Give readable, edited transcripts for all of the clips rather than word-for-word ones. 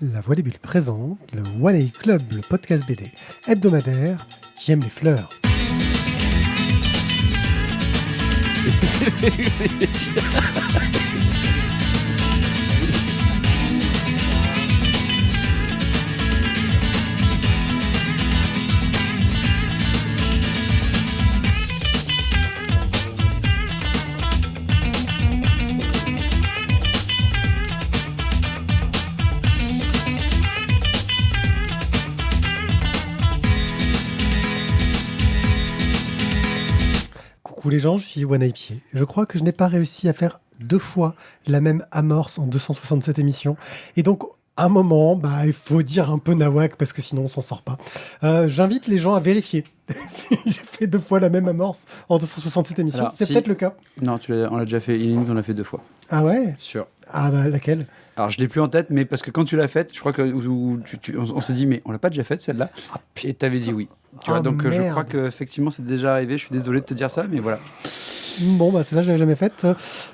La Voix des Bulles présente le One A Club, le podcast BD hebdomadaire qui aime les fleurs. Coucou les gens, je suis One A Pied. Je crois que je n'ai pas réussi à faire 2 fois la même amorce en 267 émissions. Et donc, à un moment, il faut dire un peu nawak parce que sinon on s'en sort pas. J'invite les gens à vérifier si j'ai fait 2 fois la même amorce en 267 émissions. Alors, c'est peut-être le cas. Non, on l'a déjà fait. On l'a fait 2 fois. Ah ouais? Sûr. Ah laquelle? Alors, je l'ai plus en tête, mais parce que quand tu l'as faite, je crois que on s'est dit, mais on l'a pas déjà faite celle-là. Et t'avais dit oui. Tu vois, donc je crois que effectivement c'est déjà arrivé. Je suis désolé de te dire ça, mais voilà. Bon, celle-là, je l'avais jamais faite.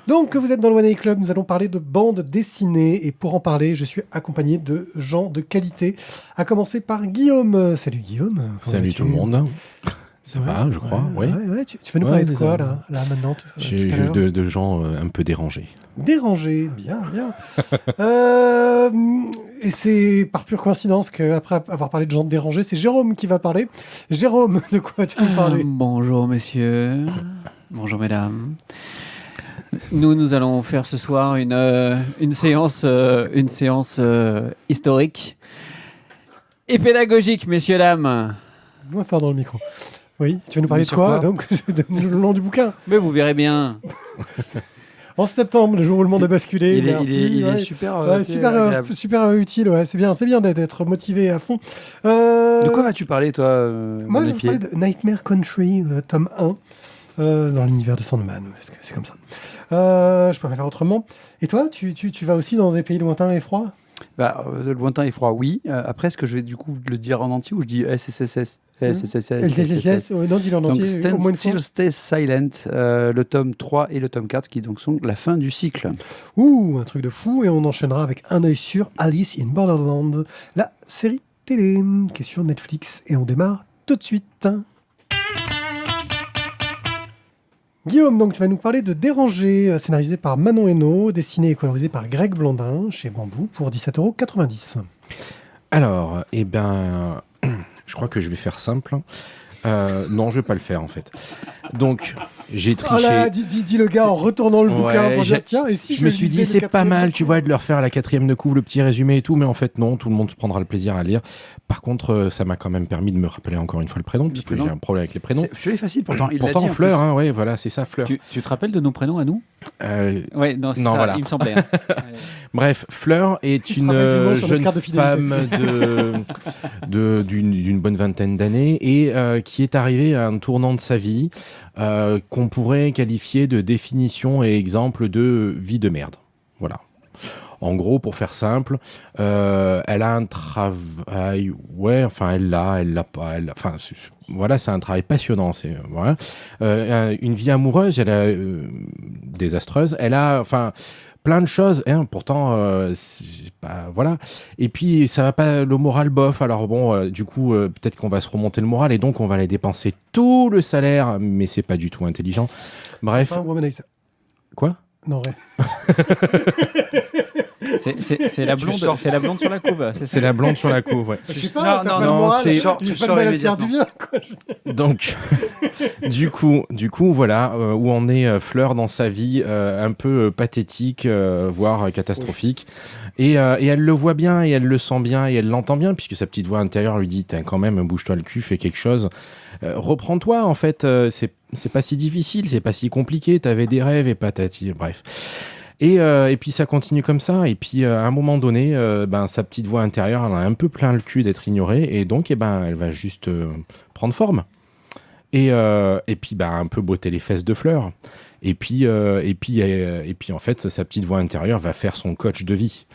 Donc, vous êtes dans le One A Club. Nous allons parler de bande dessinée. Et pour en parler, je suis accompagné de gens de qualité. À commencer par Guillaume. Salut Guillaume. Salut tout le monde. Ça va, je crois. Ouais. Tu veux nous parler de quoi, là maintenant de gens un peu dérangés. Dérangés, bien. Et c'est par pure coïncidence qu'après avoir parlé de gens dérangés, c'est Jérôme qui va parler. Jérôme, de quoi tu veux parler? Bonjour messieurs, bonjour mesdames. Nous allons faire ce soir une séance historique et pédagogique, messieurs, dames. Moins fort dans le micro. Oui, tu veux nous parler de quoi, donc le long du bouquin? Mais vous verrez bien. En septembre, le jour où le monde a basculé. Il est super utile. Ouais. C'est bien d'être motivé à fond. De quoi vas-tu parler, toi? Moi, je vais parler de Nightmare Country, tome 1, dans l'univers de Sandman. C'est comme ça. Je peux pas faire autrement. Et toi, tu vas aussi dans des pays lointains et froids? Lointain et froid, oui. Après, est-ce que je vais du coup le dire en entier ou je dis SSSS? Non, dis-le en entier. Donc, Stand Still, Stay Silent, le tome 3 et le tome 4 qui donc sont la fin du cycle. Un truc de fou. Et on enchaînera avec un œil sur Alice in Borderland, la série télé qui est sur Netflix. Et on démarre tout de suite. Guillaume, donc tu vas nous parler de Déranger, scénarisé par Manon Hainaut, dessiné et colorisé par Greg Blondin chez Bambou pour 17,90 €. Alors, je crois que je vais faire simple. Non, je vais pas le faire en fait. Donc, j'ai triché. Oh là, dis le gars en retournant le bouquin pour dire tiens, et si je me suis dit c'est pas mal, tu vois, de leur faire la 4e de couve, le petit résumé et tout, mais en fait non, tout le monde prendra le plaisir à lire. Par contre, ça m'a quand même permis de me rappeler encore une fois le prénom, puisque j'ai un problème avec les prénoms. C'est facile pourtant. Pourtant, Fleur, ouais, voilà, c'est ça, Fleur. Tu te rappelles de nos prénoms à nous? Ouais, non, ça, voilà. il me semblait. Bref, Fleur est une jeune femme d'une bonne vingtaine d'années et qui est arrivée à un tournant de sa vie qu'on pourrait qualifier de définition et exemple de vie de merde. Voilà. En gros, pour faire simple, elle a un travail, elle l'a pas, voilà, c'est un travail passionnant, une vie amoureuse, elle a désastreuse, elle a, plein de choses, pourtant, voilà. Et puis, ça va pas, le moral bof. Alors bon, du coup, peut-être qu'on va se remonter le moral et donc on va aller dépenser tout le salaire, mais c'est pas du tout intelligent. Bref. Quoi? Non, ouais. C'est la blonde sur la couve. C'est la blonde sur la couve, ouais. Je sais pas, non, c'est pas mal à se faire du bien, quoi. Donc, du coup, voilà, où en est Fleur dans sa vie, un peu pathétique, voire catastrophique. Et elle le voit bien, et elle le sent bien, et elle l'entend bien, puisque sa petite voix intérieure lui dit, quand même, bouge-toi le cul, fais quelque chose. Reprends-toi, en fait, c'est pas si difficile, c'est pas si compliqué, t'avais des rêves et patati, bref. Et puis ça continue comme ça, et puis à un moment donné, sa petite voix intérieure, elle a un peu plein le cul d'être ignorée, et donc elle va juste prendre forme. Et puis un peu botter les fesses de Fleur. Et puis en fait, sa petite voix intérieure va faire son coach de vie.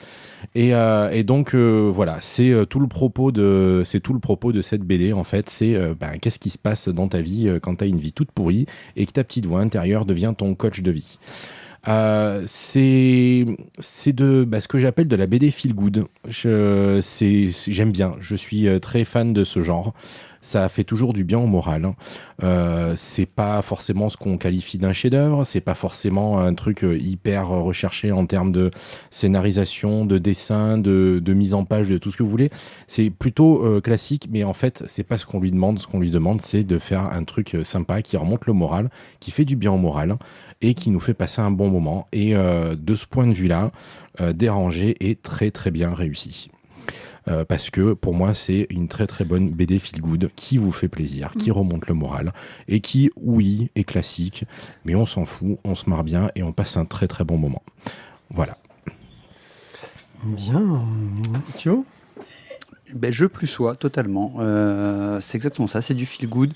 Et donc voilà, c'est tout le propos de cette BD en fait, c'est qu'est-ce qui se passe dans ta vie quand tu as une vie toute pourrie et que ta petite voix intérieure devient ton coach de vie. C'est de ce que j'appelle de la BD feel good. J'aime bien. Je suis très fan de ce genre. Ça fait toujours du bien au moral. C'est pas forcément ce qu'on qualifie d'un chef-d'œuvre. C'est pas forcément un truc hyper recherché en termes de scénarisation, de dessin, de mise en page, de tout ce que vous voulez. C'est plutôt classique, mais en fait, c'est pas ce qu'on lui demande. Ce qu'on lui demande, c'est de faire un truc sympa qui remonte le moral, qui fait du bien au moral et qui nous fait passer un bon moment. Et de ce point de vue-là, Déranger est très très bien réussi. Parce que pour moi c'est une très très bonne BD feel good qui vous fait plaisir, qui remonte le moral et qui, oui, est classique, mais on s'en fout, on se marre bien et on passe un très très bon moment. Voilà. Bien. Thio ? Je plus sois totalement. C'est exactement ça, c'est du feel good.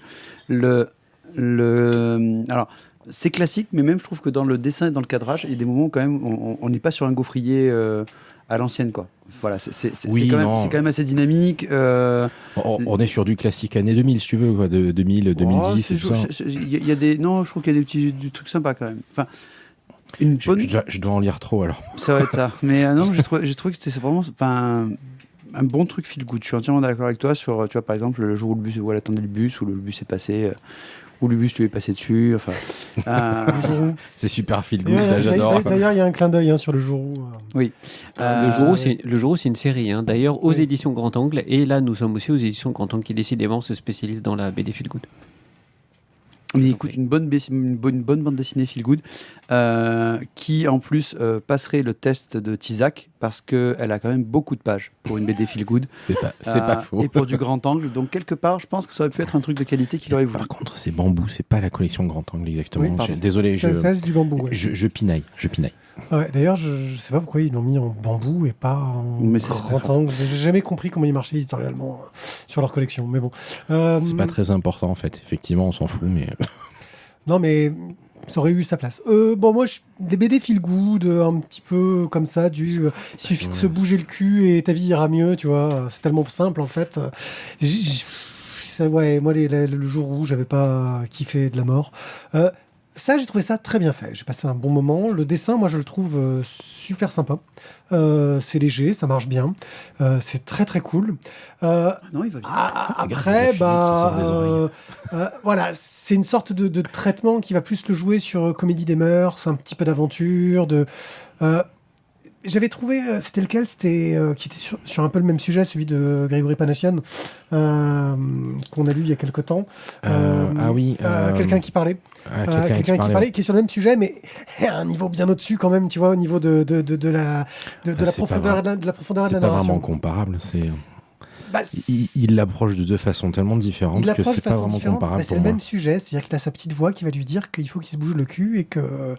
Alors, c'est classique, mais même je trouve que dans le dessin et dans le cadrage, il y a des moments quand même, on n'est pas sur un gaufrier à l'ancienne, quoi. Voilà, c'est quand même assez dynamique. On est sur du classique année 2000, si tu veux, quoi, de 2000, 2010. Il y a des, non, je trouve qu'il y a des trucs sympas quand même. Enfin, je dois en lire trop alors. Ça va être ça. Mais non, j'ai trouvé que c'était vraiment, un bon truc feel good. Je suis entièrement d'accord avec toi sur, tu vois, par exemple, le jour où elle attendait le bus, où le bus est passé. Où le bus lui est passé dessus, enfin... c'est super feel good, ça j'adore. D'ailleurs, il y a un clin d'œil sur le jour où... Oui. Le jour où c'est une série, d'ailleurs, aux éditions Grand Angle, et là, nous sommes aussi aux éditions Grand Angle, qui décidément se spécialisent dans la BD feel good. Mais écoute, une bonne bande dessinée feel good qui en plus passerait le test de Tizak parce qu'elle a quand même beaucoup de pages pour une BD feel good. C'est pas faux. Et pour du grand angle. Donc quelque part, je pense que ça aurait pu être un truc de qualité qu'il aurait voulu. Par contre, c'est Bambou, c'est pas la collection Grand Angle exactement. Oui, désolé, c'est du Bambou. Ouais. Je pinaille. Ouais, d'ailleurs, je sais pas pourquoi ils l'ont mis en Bambou et pas en Grand Angle. J'ai jamais compris comment ils marchaient éditorialement sur leur collection, mais bon. C'est pas très important en fait. Effectivement, on s'en fout, mais. Non, mais ça aurait eu sa place. Moi, des BD feel good, un petit peu comme ça, il suffit de se bouger le cul et ta vie ira mieux, tu vois. C'est tellement simple, en fait. Moi, le jour où j'avais pas kiffé de la mort. Ça, j'ai trouvé ça très bien fait. J'ai passé un bon moment. Le dessin, moi, je le trouve super sympa. C'est léger, ça marche bien. C'est très, très cool. Non, il va bien. Après, voilà, c'est une sorte de traitement qui va plus le jouer sur comédie des mœurs, un petit peu d'aventure, j'avais trouvé, c'était lequel ? C'était qui était sur un peu le même sujet, celui de Grégory Panachian, qu'on a lu il y a quelque temps. Quelqu'un qui parlait. Quelqu'un qui parlait, qui est sur le même sujet, mais à un niveau bien au-dessus quand même, tu vois, au niveau de la profondeur de la narration. C'est pas vraiment comparable, c'est... il l'approche de deux façons tellement différentes que c'est pas vraiment comparable. C'est le même sujet, c'est-à-dire qu'il a sa petite voix qui va lui dire qu'il faut qu'il se bouge le cul et que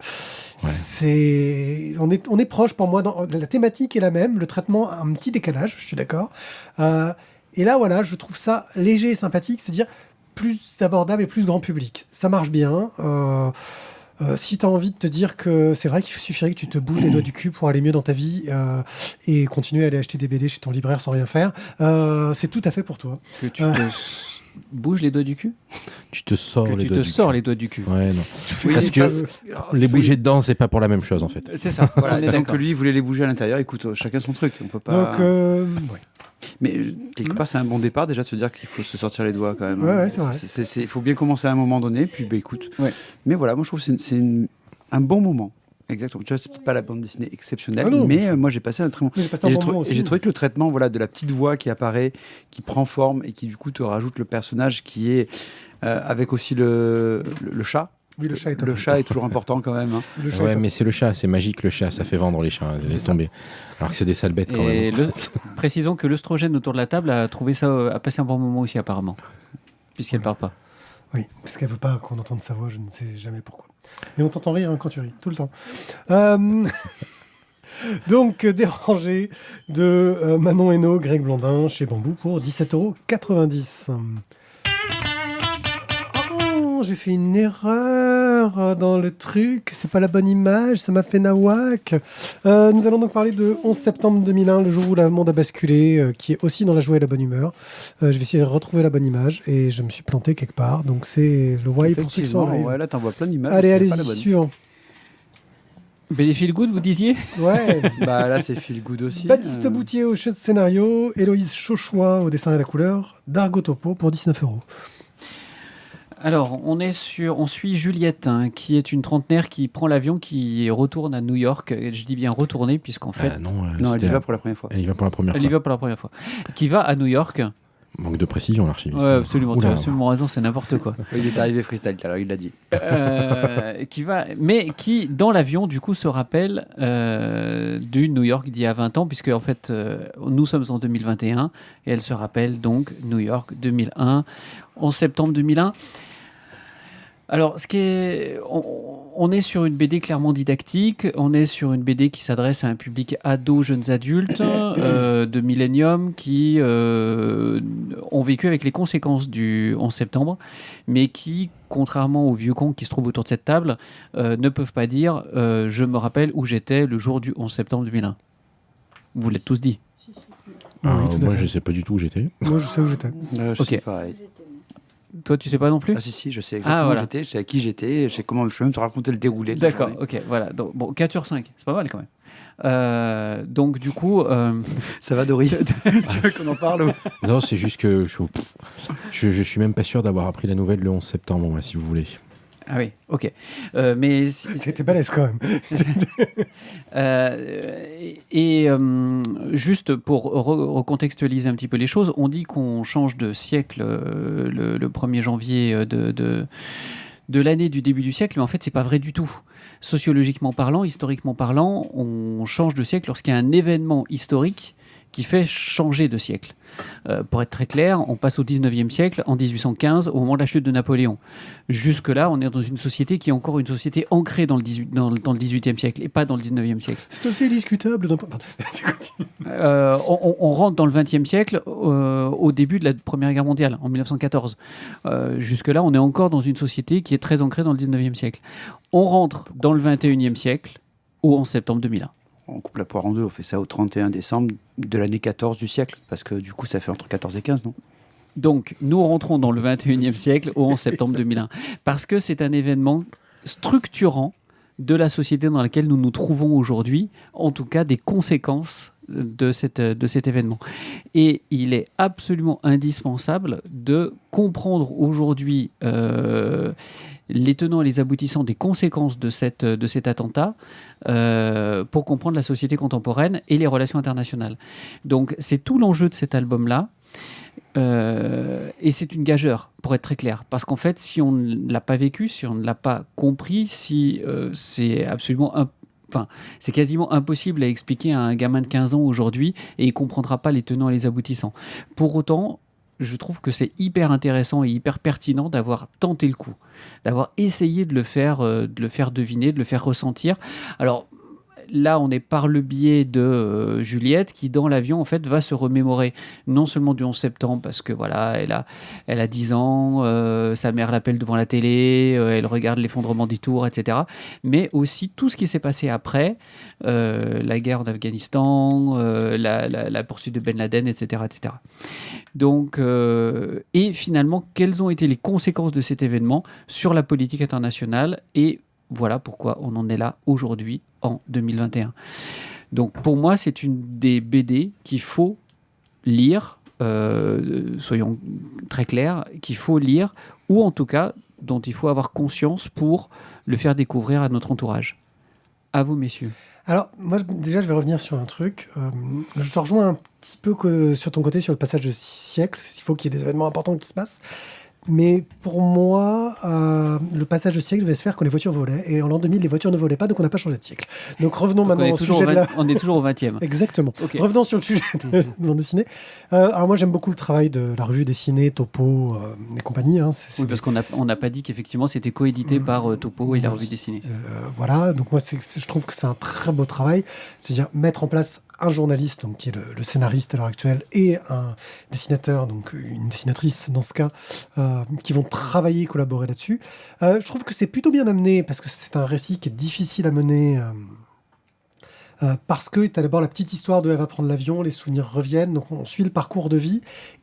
on est proche pour moi. La thématique est la même, le traitement a un petit décalage, je suis d'accord. Et là, voilà, je trouve ça léger et sympathique, c'est-à-dire plus abordable et plus grand public. Ça marche bien. Si tu as envie de te dire que c'est vrai qu'il suffirait que tu te bouges les doigts du cul pour aller mieux dans ta vie et continuer à aller acheter des BD chez ton libraire sans rien faire, c'est tout à fait pour toi. Que tu te bouges les doigts du cul ? Tu te sors les doigts du cul. Ouais, non. Parce que les bouger dedans, c'est pas pour la même chose en fait. C'est ça. Voilà, donc lui, il voulait les bouger à l'intérieur. Écoute, chacun son truc. On peut pas. Donc, Mais quelque part, c'est un bon départ déjà de se dire qu'il faut se sortir les doigts quand même. Ouais, c'est vrai. Il faut bien commencer à un moment donné. Puis, écoute. Ouais. Mais voilà, moi, je trouve que c'est un bon moment. Exactement. Tu vois, c'est peut-être pas la bande dessinée exceptionnelle, moi, j'ai passé un très bon. Et j'ai trouvé que le traitement, de la petite voix qui apparaît, qui prend forme et qui du coup te rajoute le personnage qui est avec aussi le chat. Oui, le chat est toujours important quand même. Ouais, mais c'est le chat, c'est magique le chat, ça fait vendre les chats, laisse tomber. Alors que c'est des sales bêtes quand même. Précisons que l'œstrogène autour de la table a trouvé ça, a passé un bon moment aussi apparemment, puisqu'elle parle pas. Oui, parce qu'elle veut pas qu'on entende sa voix, je ne sais jamais pourquoi. Mais on t'entend rire quand tu ris, tout le temps. Donc, Dérangé de Manon Hainaut, Greg Blondin, chez Bambou pour 17,90 €. Oh, j'ai fait une erreur dans le truc, c'est pas la bonne image, ça m'a fait nawak. Nous allons donc parler de 11 septembre 2001, le jour où le monde a basculé, qui est aussi dans la joie et la bonne humeur. Je vais essayer de retrouver la bonne image et je me suis planté quelque part, donc c'est le why pour ceux qui sont en live. Ouais, là t'en vois plein d'images. Allez, suivant. BD Feel Good, vous disiez? Ouais. Bah là, c'est Feel Good aussi. Baptiste Boutier au scénario, Héloïse Chauchois au dessin et la couleur, Dargo Topo pour 19 €. Alors, on suit Juliette, qui est une trentenaire qui prend l'avion, qui retourne à New York. Je dis bien retourner, puisqu'en fait... non, elle y va pour la première fois. Elle y va pour la première fois. Elle y va pour la première fois. Qui va à New York. Manque de précision, l'archiviste. Ouais, absolument. Tu as absolument raison, c'est n'importe quoi. Il est arrivé freestyle, alors il l'a dit. Mais qui, dans l'avion, du coup, se rappelle du New York d'il y a 20 ans, puisque, en fait, nous sommes en 2021, et elle se rappelle donc New York 2001, en septembre 2001. Alors, on est sur une BD clairement didactique, on est sur une BD qui s'adresse à un public ado, jeunes adultes, de Millennium, qui ont vécu avec les conséquences du 11 septembre, mais qui, contrairement aux vieux cons qui se trouvent autour de cette table, ne peuvent pas dire « je me rappelle où j'étais le jour du 11 septembre 2001 ». Vous l'êtes tous dit. Moi, je sais pas du tout où j'étais. Moi, je sais où j'étais. Ok. Pareil. Toi, tu sais pas non plus? Ah si, je sais exactement où j'étais, je sais à qui j'étais, je sais comment, je peux même te raconter le déroulé. D'accord, ok, voilà. Donc, bon, 4/5, c'est pas mal quand même. Donc du coup... Ça va, Dory? Tu veux qu'on en parle? Non, c'est juste que je suis même pas sûr d'avoir appris la nouvelle le 11 septembre, moi, si vous voulez. Ah oui, ok. Mais c'était balèze quand même. Juste pour recontextualiser un petit peu les choses, on dit qu'on change de siècle le 1er janvier de l'année du début du siècle, mais en fait, c'est pas vrai du tout. Sociologiquement parlant, historiquement parlant, on change de siècle lorsqu'il y a un événement historique qui fait changer de siècle. Pour être très clair, on passe au 19e siècle, en 1815, au moment de la chute de Napoléon. Jusque-là, on est dans une société qui est encore une société ancrée dans le 18e siècle et pas dans le 19e siècle. C'est assez discutable. On rentre dans le 20e siècle au début de la Première Guerre mondiale, en 1914. Jusque-là, on est encore dans une société qui est très ancrée dans le 19e siècle. On rentre dans le 21e siècle au 11 septembre 2001. On coupe la poire en deux, on fait ça au 31 décembre de l'année 14 du siècle, parce que du coup ça fait entre 14 et 15, non? Donc nous rentrons dans le 21e siècle au 11 septembre 2001, parce que c'est un événement structurant de la société dans laquelle nous nous trouvons aujourd'hui, en tout cas des conséquences de cet événement. Et il est absolument indispensable de comprendre aujourd'hui les tenants et les aboutissants des conséquences de cet attentat pour comprendre la société contemporaine et les relations internationales. Donc c'est tout l'enjeu de cet album-là. Et c'est une gageure, pour être très clair. Parce qu'en fait, si on ne l'a pas vécu, si on ne l'a pas compris, si c'est absolument c'est quasiment impossible à expliquer à un gamin de 15 ans aujourd'hui et il ne comprendra pas les tenants et les aboutissants. Pour autant, je trouve que c'est hyper intéressant et hyper pertinent d'avoir tenté le coup, d'avoir essayé de le faire deviner, de le faire ressentir. Alors là, on est par le biais de Juliette qui, dans l'avion, en fait, va se remémorer non seulement du 11 septembre, parce que voilà, elle a 10 ans, sa mère l'appelle devant la télé, elle regarde l'effondrement des tours, etc. Mais aussi tout ce qui s'est passé après, la guerre en Afghanistan, la poursuite de Ben Laden, etc. etc. Donc, et finalement, quelles ont été les conséquences de cet événement sur la politique internationale et voilà pourquoi on en est là aujourd'hui en 2021. Donc pour moi, c'est une des BD qu'il faut lire, soyons très clairs, qu'il faut lire, ou en tout cas dont il faut avoir conscience pour le faire découvrir à notre entourage. À vous, messieurs. Alors, moi, déjà, je vais revenir sur un truc. Je te rejoins un petit peu sur ton côté, sur le passage de siècle. Il faut qu'il y ait des événements importants qui se passent. Mais pour moi, le passage de siècle devait se faire quand les voitures volaient. Et en l'an 2000, les voitures ne volaient pas, donc on n'a pas changé de siècle. Donc revenons maintenant au sujet de la... On est toujours au 20e. Exactement. Okay. Revenons sur le sujet de bande dessinée. Alors moi, j'aime beaucoup le travail de la revue dessinée, Topo et compagnie. Hein. Oui, parce qu'on n'a pas dit qu'effectivement, c'était coédité par Topo et la revue dessinée. Voilà, donc moi, je trouve que c'est un très beau travail. C'est-à-dire mettre en place un journaliste, donc, qui est le scénariste à l'heure actuelle, et un dessinateur, donc une dessinatrice dans ce cas, qui vont travailler et collaborer là-dessus. Je trouve que c'est plutôt bien amené, parce que c'est un récit qui est difficile à mener parce que tu as d'abord la petite histoire de elle va prendre l'avion, les souvenirs reviennent, donc on suit le parcours de vie.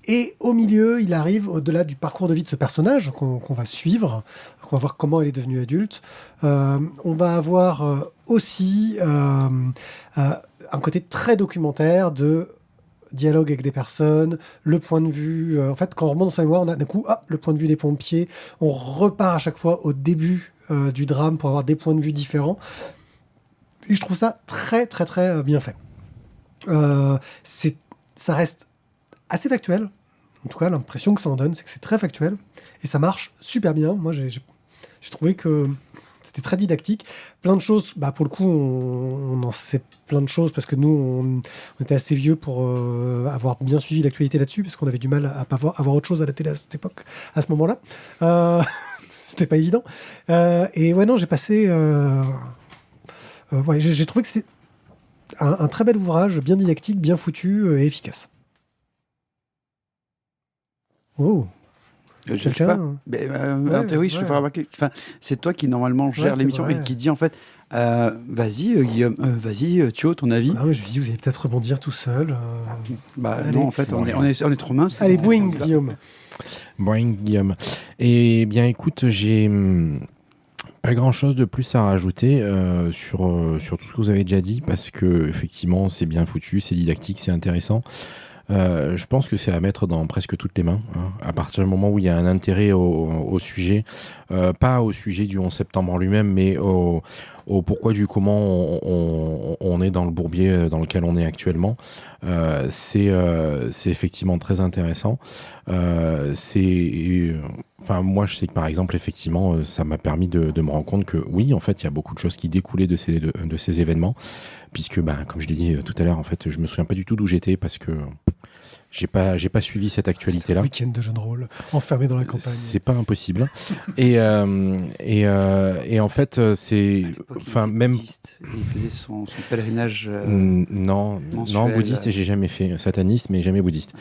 Et au milieu, il arrive, au-delà du parcours de vie de ce personnage qu'on va suivre, qu'on va voir comment elle est devenue adulte, on va avoir aussi un côté très documentaire de dialogue avec des personnes, le point de vue... en fait, quand on remonte dans sa mémoire, on a d'un coup le point de vue des pompiers. On repart à chaque fois au début du drame pour avoir des points de vue différents. Et je trouve ça très, très, très bien fait. Ça reste assez factuel. En tout cas, l'impression que ça en donne, c'est que c'est très factuel. Et ça marche super bien. Moi, j'ai trouvé que c'était très didactique. Plein de choses, pour le coup, on en sait plein de choses parce que nous, on était assez vieux pour avoir bien suivi l'actualité là-dessus parce qu'on avait du mal à pas avoir autre chose à la télé à cette époque, à ce moment-là. C'était pas évident. Et ouais, non, j'ai passé... j'ai trouvé que c'était un très bel ouvrage, bien didactique, bien foutu et efficace. Oh. Je sais pas. En théorie, je fais remarquer. Enfin, c'est toi qui normalement gère l'émission et qui dit en fait, vas-y Guillaume, vas-y Thio, ton avis. Non, mais je me dis, vous allez peut-être rebondir tout seul. Non, en fait, on est trop mince. Allez, boing, Guillaume. Boing, Guillaume. Eh bien, écoute, j'ai pas grand-chose de plus à rajouter sur tout ce que vous avez déjà dit parce que effectivement, c'est bien foutu, c'est didactique, c'est intéressant. Je pense que c'est à mettre dans presque toutes les mains, hein, à partir du moment où il y a un intérêt au sujet, pas au sujet du 11 septembre en lui-même, mais au pourquoi du comment on est dans le bourbier dans lequel on est actuellement. C'est effectivement très intéressant. Moi, je sais que par exemple, effectivement, ça m'a permis de me rendre compte que oui, en fait, il y a beaucoup de choses qui découlaient de ces événements, puisque, comme je l'ai dit tout à l'heure, en fait, je me souviens pas du tout d'où j'étais parce que j'ai pas suivi cette actualité-là. Un week-end de jeu de rôle, enfermé dans la campagne. C'est pas impossible. et en fait, c'est, même. Il faisait son pèlerinage. Non, bouddhiste, j'ai jamais fait. Sataniste, mais jamais bouddhiste.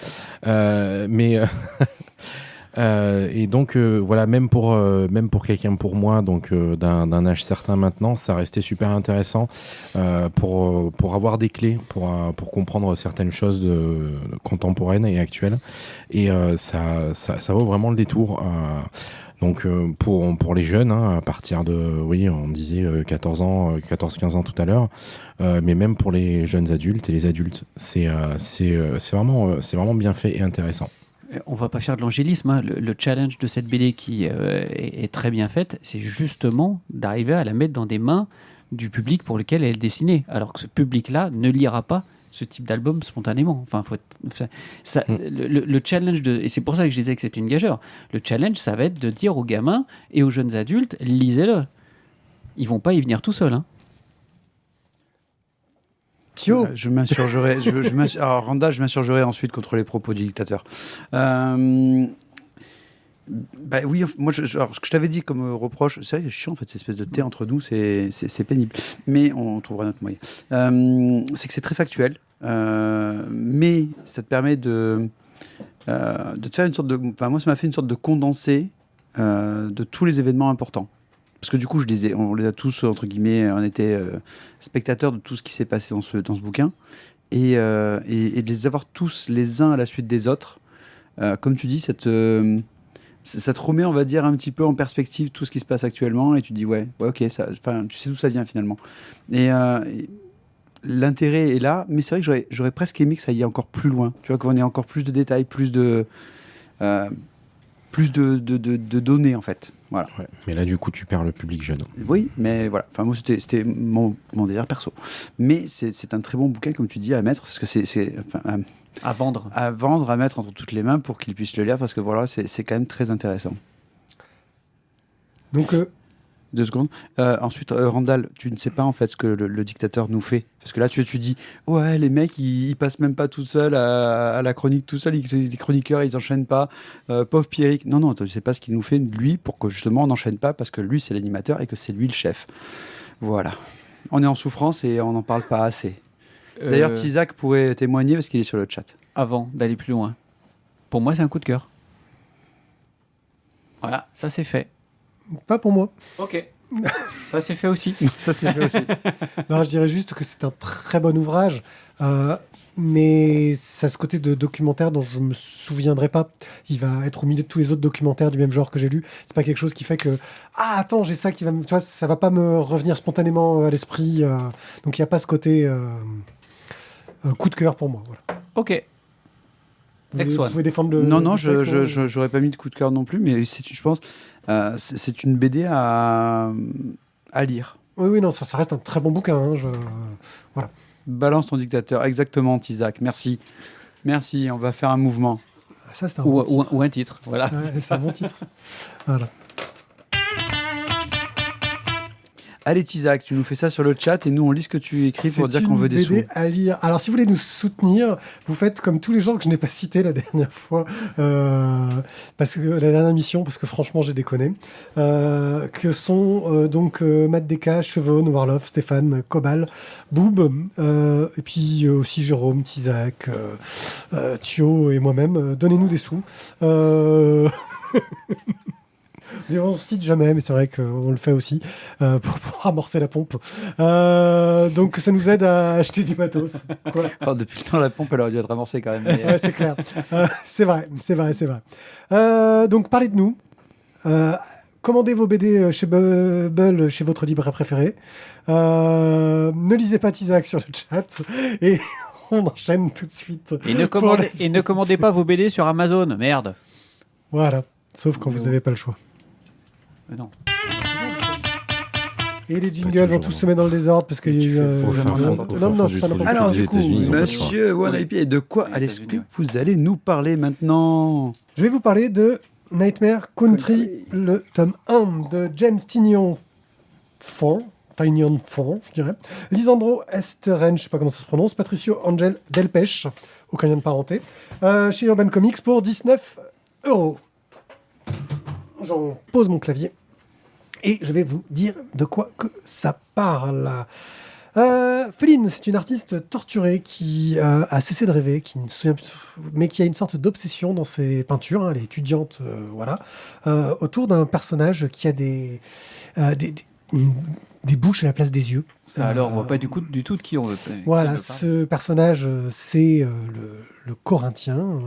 Et donc voilà, même pour quelqu'un pour moi, donc d'un âge certain maintenant, ça restait super intéressant pour avoir des clés pour comprendre certaines choses contemporaines et actuelles. Et ça vaut vraiment le détour. Donc pour les jeunes, hein, à partir de, oui, on disait 14-15 ans tout à l'heure, mais même pour les jeunes adultes et les adultes, c'est vraiment bien fait et intéressant. On va pas faire de l'angélisme, hein. Le challenge de cette BD qui est très bien faite, c'est justement d'arriver à la mettre dans des mains du public pour lequel elle est destinée. Alors que ce public-là ne lira pas ce type d'album spontanément. Le challenge, et c'est pour ça que je disais que c'était une gageure, le challenge, ça va être de dire aux gamins et aux jeunes adultes, lisez-le. Ils vont pas y venir tout seuls, hein. Je m'insurgerai. Alors, Randall, je m'insurgerai ensuite contre les propos du dictateur. Oui, moi, alors, ce que je t'avais dit comme reproche, c'est vrai que c'est chiant en fait, cette espèce de thé entre nous, c'est pénible. Mais on trouvera notre moyen. C'est que c'est très factuel, mais ça te permet de te faire une sorte de. Enfin, moi, ça m'a fait une sorte de condensé de tous les événements importants. Parce que du coup, on les a tous, entre guillemets, on était spectateurs de tout ce qui s'est passé dans ce bouquin. Et de les avoir tous les uns à la suite des autres, comme tu dis, ça te remet, on va dire, un petit peu en perspective tout ce qui se passe actuellement. Et tu te dis, ouais, ok, tu sais d'où ça vient finalement. Et l'intérêt est là, mais c'est vrai que j'aurais presque aimé que ça aille encore plus loin. Tu vois, qu'on ait encore plus de détails, plus de données, en fait. Voilà. Ouais, mais là, du coup, tu perds le public jeune. Oui, mais voilà. Enfin, moi, c'était mon délire perso. Mais c'est un très bon bouquin, comme tu dis, à mettre, parce que à vendre. À vendre, à mettre entre toutes les mains pour qu'ils puissent le lire, parce que voilà, c'est quand même très intéressant. Donc... 2 secondes. Ensuite, Randall, tu ne sais pas en fait ce que le dictateur nous fait. Parce que là, tu dis, ouais, les mecs, ils passent même pas tout seuls à la chronique, tout seuls. Les chroniqueurs, ils enchaînent pas. Pauvre Pierrick. Non, tu sais pas ce qu'il nous fait, lui, pour que justement on n'enchaîne pas, parce que lui, c'est l'animateur et que c'est lui le chef. Voilà. On est en souffrance et on n'en parle pas assez. D'ailleurs, Tizak pourrait témoigner parce qu'il est sur le chat. Avant d'aller plus loin. Pour moi, c'est un coup de cœur. Voilà, ça c'est fait. pas pour moi. Ok. Ça c'est fait aussi. Ça c'est fait aussi. Non, je dirais juste que c'est un très bon ouvrage, mais ça a ce côté de documentaire dont je me souviendrai pas. Il va être au milieu de tous les autres documentaires du même genre que j'ai lus. C'est pas quelque chose qui fait que attends, j'ai ça qui va me, tu vois, ça va pas me revenir spontanément à l'esprit. Donc il y a pas ce côté coup de cœur pour moi. Voilà. Ok. Vous pouvez défendre le. Non, j'aurais pas mis de coup de cœur non plus, mais je pense, c'est une BD à lire. Oui, non, ça reste un très bon bouquin. Hein, voilà. Balance ton dictateur, exactement, Isaac. Merci, on va faire un mouvement. Ça, c'est un bon titre. Ou un titre, voilà. Ouais, c'est un bon titre. Voilà. Allez, Isaac, tu nous fais ça sur le chat et nous, on lit ce que tu écris pour dire qu'on veut des sous. C'est une BD à lire. Alors, si vous voulez nous soutenir, vous faites comme tous les gens que je n'ai pas cités la dernière fois, parce que la dernière émission, parce que franchement, j'ai déconné, que sont donc Matt Deka, Chevon, Warloff, Stéphane, Cobal, Boob, et puis aussi Jérôme, Isaac, Thio et moi-même. Donnez-nous des sous. On ne cite jamais, mais c'est vrai qu'on le fait aussi pour amorcer la pompe. Donc ça nous aide à acheter du matos. Oh, depuis le temps, la pompe, elle aurait dû être amorcée quand même. Mais... Ouais, c'est clair. C'est vrai. Donc parlez de nous. Commandez vos BD chez Bubble, chez votre libraire préféré. Ne lisez pas Isaac sur le chat. Et on enchaîne tout de suite. Et ne commandez pas vos BD sur Amazon, merde. Voilà. Sauf quand vous n'avez pas le choix. Non. Et les jingles vont tous se mettre dans le désordre parce qu'il y a eu. Non, je suis pas. Alors, du coup, monsieur OneIP, de quoi est-ce que vous allez nous parler maintenant? Je vais vous parler de Nightmare Country, le tome 1 de James Tynion IV, je dirais. Lisandro Esteren, je ne sais pas comment ça se prononce. Patricio Angel Delpech, aucun lien de parenté. Chez Urban Comics pour 19 €. J'en pose mon clavier et je vais vous dire de quoi que ça parle. Flynn, c'est une artiste torturée qui a cessé de rêver, qui ne se souvient plus, mais qui a une sorte d'obsession dans ses peintures. Elle est étudiante, autour d'un personnage qui a des bouches à la place des yeux. Ça, alors, on voit pas du tout de qui on veut. Voilà, ce personnage, c'est le Corinthien,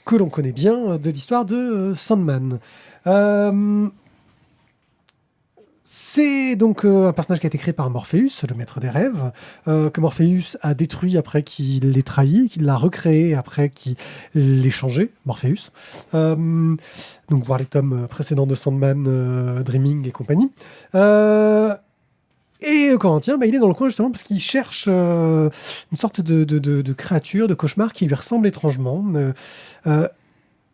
que l'on connaît bien de l'histoire de Sandman. C'est donc un personnage qui a été créé par Morpheus, le maître des rêves, que Morpheus a détruit après qu'il l'ait trahi, qu'il l'a recréé après qu'il l'ait changé, Morpheus. Donc voir les tomes précédents de Sandman, Dreaming et compagnie. Et le Corinthien, il est dans le coin justement parce qu'il cherche une sorte de créature, de cauchemar qui lui ressemble étrangement.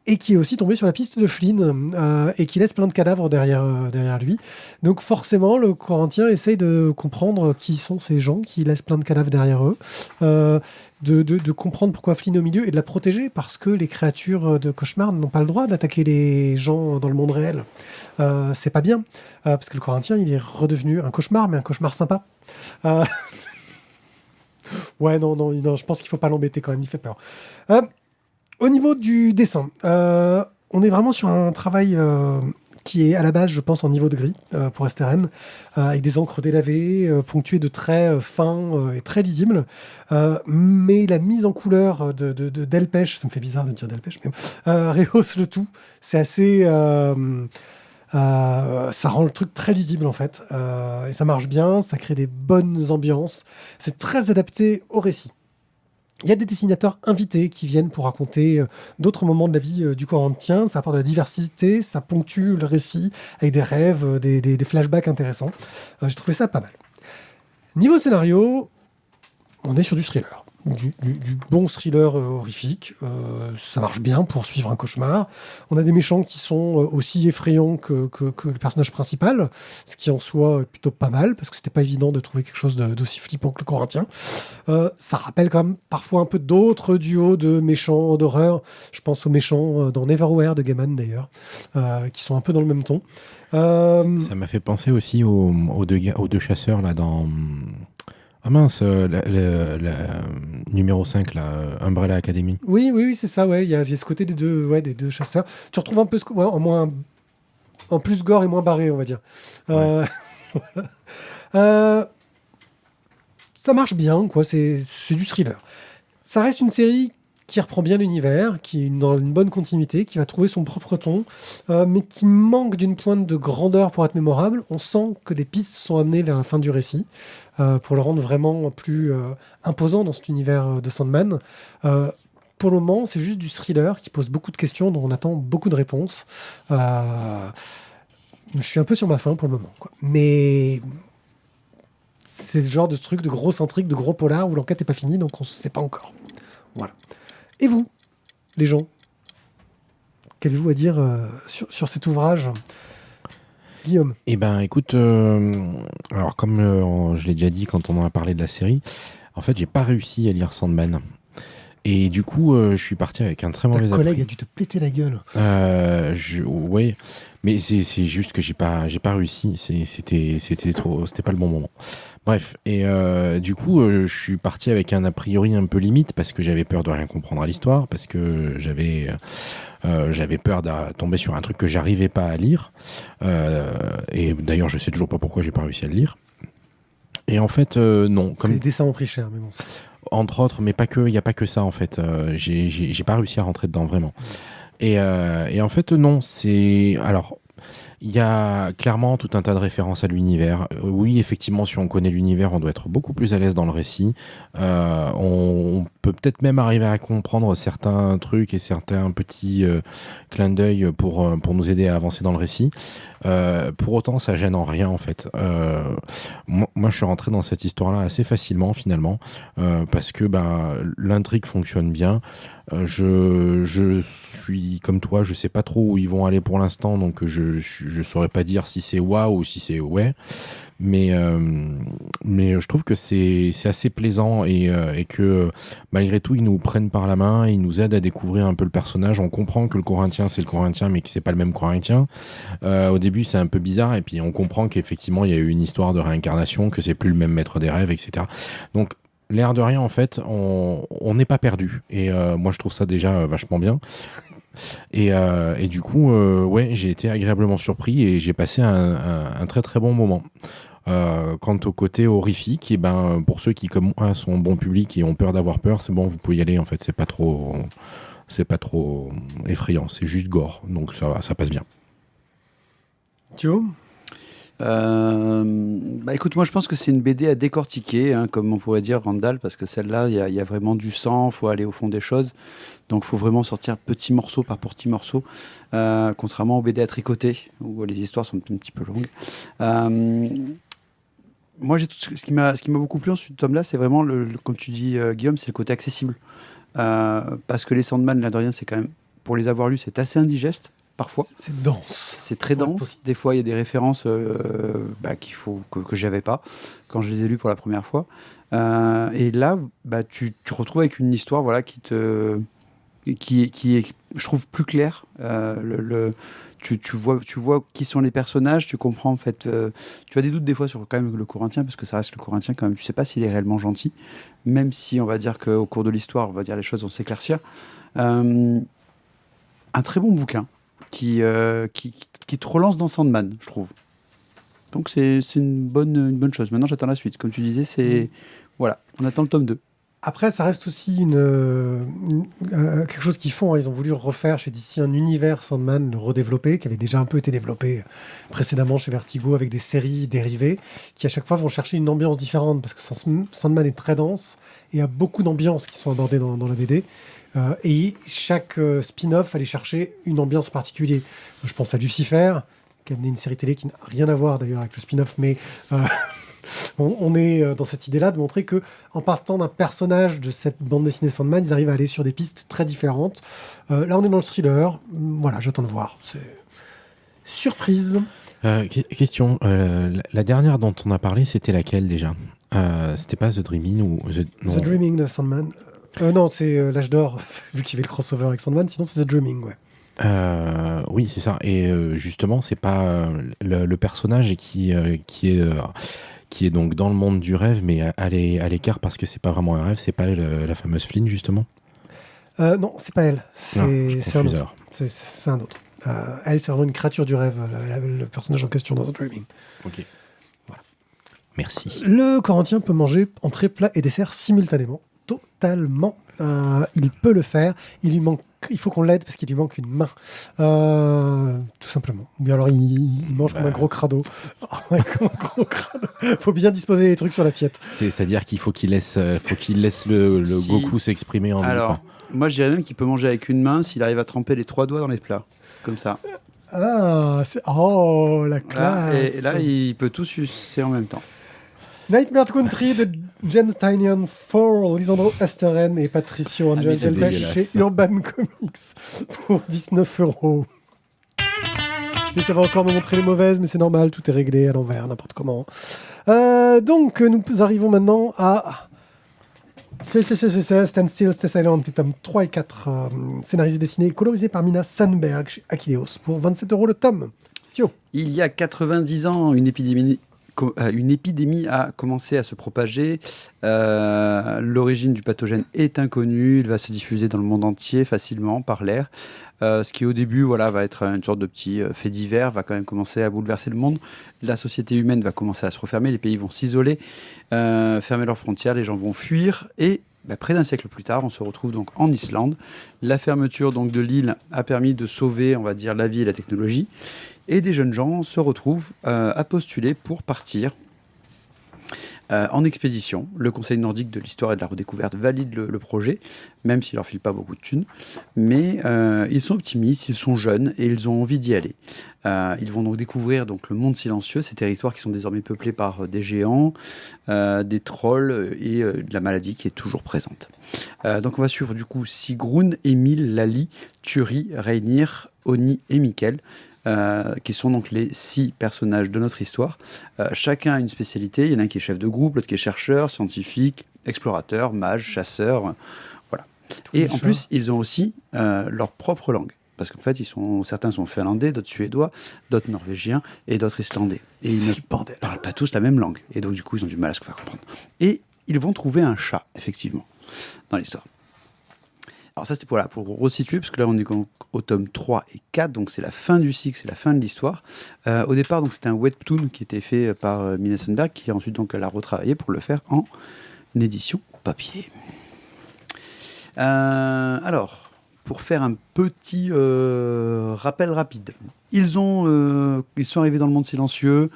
Et qui est aussi tombé sur la piste de Flynn et qui laisse plein de cadavres derrière lui. Donc forcément, le Corinthien essaye de comprendre qui sont ces gens qui laissent plein de cadavres derrière eux, de comprendre pourquoi Flynn est au milieu et de la protéger parce que les créatures de cauchemar n'ont pas le droit d'attaquer les gens dans le monde réel. C'est pas bien, parce que le Corinthien, il est redevenu un cauchemar, mais un cauchemar sympa. Ouais, non, je pense qu'il faut pas l'embêter quand même, il fait peur. Au niveau du dessin, on est vraiment sur un travail qui est à la base, je pense, en niveau de gris pour Esteren, avec des encres délavées, ponctuées de traits fins et très lisibles. Mais la mise en couleur de Delpech, ça me fait bizarre de dire Delpech, mais rehausse le tout. C'est assez... ça rend le truc très lisible en fait. Et ça marche bien, ça crée des bonnes ambiances. C'est très adapté au récit. Il y a des dessinateurs invités qui viennent pour raconter d'autres moments de la vie du Corinthien. Ça apporte de la diversité, ça ponctue le récit avec des rêves, des flashbacks intéressants. J'ai trouvé ça pas mal. Niveau scénario, on est sur du thriller. Du bon thriller horrifique. Ça marche bien pour suivre un cauchemar. On a des méchants qui sont aussi effrayants que le personnage principal, ce qui en soi est plutôt pas mal, parce que c'était pas évident de trouver quelque chose d'aussi flippant que le Corinthien. Ça rappelle quand même parfois un peu d'autres duos de méchants d'horreur. Je pense aux méchants dans Neverwhere de Gaiman d'ailleurs, qui sont un peu dans le même ton. Ça m'a fait penser aussi aux deux chasseurs là dans... Ah mince, la numéro 5, là, Umbrella Academy. Oui, c'est ça, ouais. Il y a ce côté des deux chasseurs. Tu retrouves un peu en moins en plus gore et moins barré, on va dire. Ouais. Voilà. Ça marche bien, quoi. C'est du thriller. Ça reste une série qui reprend bien l'univers, qui est dans une bonne continuité, qui va trouver son propre ton, mais qui manque d'une pointe de grandeur pour être mémorable. On sent que des pistes sont amenées vers la fin du récit pour le rendre vraiment plus imposant dans cet univers de Sandman. Pour le moment, c'est juste du thriller qui pose beaucoup de questions dont on attend beaucoup de réponses. Je suis un peu sur ma faim pour le moment, quoi. Mais c'est ce genre de truc, de grosse intrigue, de gros polar où l'enquête n'est pas finie, donc on ne sait pas encore. Voilà. Et vous, les gens, qu'avez-vous à dire sur cet ouvrage, Guillaume? Eh ben, écoute, alors comme je l'ai déjà dit quand on en a parlé de la série, en fait, j'ai pas réussi à lire Sandman. Et du coup, je suis parti avec un très mauvais Ta collègue a dû te péter la gueule. Oui, mais c'est juste que j'ai pas réussi. C'était pas le bon moment. Bref, et du coup, je suis parti avec un a priori un peu limite parce que j'avais peur de rien comprendre à l'histoire, parce que j'avais peur de tomber sur un truc que j'arrivais pas à lire. Et d'ailleurs, je sais toujours pas pourquoi j'ai pas réussi à le lire. Et en fait, non. Parce que les dessins ont pris cher, mais bon. Entre autres, mais pas que, il n'y a pas que ça en fait. J'ai pas réussi à rentrer dedans vraiment. Et en fait, non, c'est. Alors, il y a clairement tout un tas de références à l'univers. Oui, effectivement, si on connaît l'univers, on doit être beaucoup plus à l'aise dans le récit. On peut peut-être même arriver à comprendre certains trucs et certains petits clins d'œil pour nous aider à avancer dans le récit. Pour autant, ça gêne en rien en fait. Moi, je suis rentré dans cette histoire-là assez facilement finalement, parce que l'intrigue fonctionne bien. Je suis comme toi, je sais pas trop où ils vont aller pour l'instant, donc je saurais pas dire si c'est waouh ou si c'est ouais. Mais je trouve que c'est assez plaisant et que malgré tout ils nous prennent par la main, ils nous aident à découvrir un peu le personnage. On comprend que le Corinthien c'est le Corinthien mais que c'est pas le même Corinthien. Au début c'est un peu bizarre et puis on comprend qu'effectivement il y a eu une histoire de réincarnation, que c'est plus le même maître des rêves, etc. Donc l'air de rien en fait on n'est pas perdu et moi je trouve ça déjà vachement bien. Et du coup, ouais, j'ai été agréablement surpris et j'ai passé un très très bon moment. Quant au côté horrifique, et pour ceux qui comme moi sont bon public et ont peur d'avoir peur, c'est bon, vous pouvez y aller. En fait, c'est pas trop effrayant, c'est juste gore, donc ça passe bien. Thio ? Écoute, moi je pense que c'est une BD à décortiquer, hein, comme on pourrait dire Randall, parce que celle-là, il y a vraiment du sang, il faut aller au fond des choses, donc il faut vraiment sortir petit morceau par petit morceau, contrairement aux BD à tricoter, où les histoires sont un petit peu longues. Moi, ce qui m'a beaucoup plu en ce tome-là, c'est vraiment, comme tu dis Guillaume, c'est le côté accessible, parce que les Sandman, là de rien, c'est quand même, pour les avoir lus, c'est assez indigeste. Parfois. C'est dense. C'est très dense. Des fois, il y a des références qu'il faut que j'avais pas quand je les ai lues pour la première fois. Et là, tu retrouves avec une histoire, voilà, qui est, je trouve, plus claire. Tu vois qui sont les personnages. Tu comprends en fait. Tu as des doutes des fois sur quand même le Corinthien, parce que ça reste le Corinthien quand même. Tu sais pas s'il est réellement gentil, même si on va dire qu'au cours de l'histoire, on va dire les choses vont s'éclaircir. Un très bon bouquin. Qui te relance dans Sandman, je trouve. Donc c'est une bonne chose. Maintenant, j'attends la suite. Comme tu disais, voilà, on attend le tome 2. Après, ça reste aussi quelque chose qu'ils font. Ils ont voulu refaire chez DC un univers Sandman, le redévelopper, qui avait déjà un peu été développé précédemment chez Vertigo avec des séries dérivées, qui à chaque fois vont chercher une ambiance différente, parce que Sandman est très dense et il y a beaucoup d'ambiances qui sont abordées dans la BD. Et chaque spin-off allait chercher une ambiance particulière. Je pense à Lucifer, qui a amené une série télé qui n'a rien à voir d'ailleurs avec le spin-off, mais on est dans cette idée-là de montrer que, en partant d'un personnage de cette bande dessinée Sandman, ils arrivent à aller sur des pistes très différentes. Là, on est dans le thriller. Voilà, j'attends de voir. C'est surprise. Question. La dernière dont on a parlé, c'était laquelle déjà ? C'était pas The Dreaming ou The Dreaming de Sandman. Non, c'est l'âge d'or, vu qu'il y avait le crossover avec Sandman. Sinon, c'est The Dreaming, ouais. Oui, c'est ça. Et justement, c'est pas le personnage qui est donc dans le monde du rêve, mais à l'écart parce que c'est pas vraiment un rêve. C'est pas la fameuse Flynn, justement. Non, c'est pas elle. C'est un autre. C'est un autre. Elle, c'est vraiment une créature du rêve, le personnage en question dans The Dreaming. Ok. Voilà. Merci. Le Corinthien peut manger entrée, plat et dessert simultanément. Totalement. Il peut le faire. Il faut qu'on l'aide parce qu'il lui manque une main. Tout simplement. Ou bien alors il mange comme un gros crado. Faut bien disposer les trucs sur l'assiette. C'est-à-dire qu'il faut qu'il laisse le Goku s'exprimer en Alors, même temps. moi je dirais même qu'il peut manger avec une main s'il arrive à tremper les 3 doigts dans les plats. Comme ça. La classe. Et là, il peut tout sucer en même temps. Nightmare Country de James Tynion for Lisandro Asteren et Patricio Angel Delpech chez Urban Comics pour 19€. Et ça va encore me montrer les mauvaises, mais c'est normal, tout est réglé à l'envers, n'importe comment. Donc, nous arrivons maintenant à Stand Still, Stay Silent, tome 3 et 4, scénarisé, dessiné et colorisé par Mina Sandberg chez Akileos pour 27€ le tome. Thio. Il y a 90 ans, une épidémie a commencé à se propager. L'origine du pathogène est inconnue. Il va se diffuser dans le monde entier facilement par l'air. Ce qui au début va être une sorte de petit fait divers, va quand même commencer à bouleverser le monde. La société humaine va commencer à se refermer, les pays vont s'isoler, fermer leurs frontières, les gens vont fuir. Et près d'un siècle plus tard, on se retrouve donc en Islande. La fermeture donc de l'île a permis de sauver, on va dire, la vie et la technologie. Et des jeunes gens se retrouvent à postuler pour partir en expédition. Le Conseil nordique de l'histoire et de la redécouverte valide le projet, même s'il leur file pas beaucoup de thunes. Mais ils sont optimistes, ils sont jeunes et ils ont envie d'y aller. Ils vont donc découvrir le monde silencieux, ces territoires qui sont désormais peuplés par des géants, des trolls et de la maladie qui est toujours présente. Donc on va suivre du coup Sigrun, Emil, Lali, Turi, Reynir, Oni et Mikkel. Qui sont donc les 6 personnages de notre histoire. Chacun a une spécialité. Il y en a un qui est chef de groupe, l'autre qui est chercheur, scientifique, explorateur, mage, chasseur. Voilà. Et en plus, ils ont aussi leur propre langue. Parce qu'en fait, certains sont finlandais, d'autres suédois, d'autres norvégiens et d'autres islandais. Et ils ne parlent pas tous la même langue. Et donc, du coup, ils ont du mal à se faire comprendre. Et ils vont trouver un chat, effectivement, dans l'histoire. Alors ça, c'était pour resituer, parce que là, on est au tome 3 et 4, donc c'est la fin du cycle, c'est la fin de l'histoire. Au départ, donc, c'était un webtoon qui était fait par Mina Sandberg, qui ensuite donc, elle a retravaillé pour le faire en édition papier. Alors, pour faire un petit rappel rapide, ils sont arrivés dans le monde silencieux.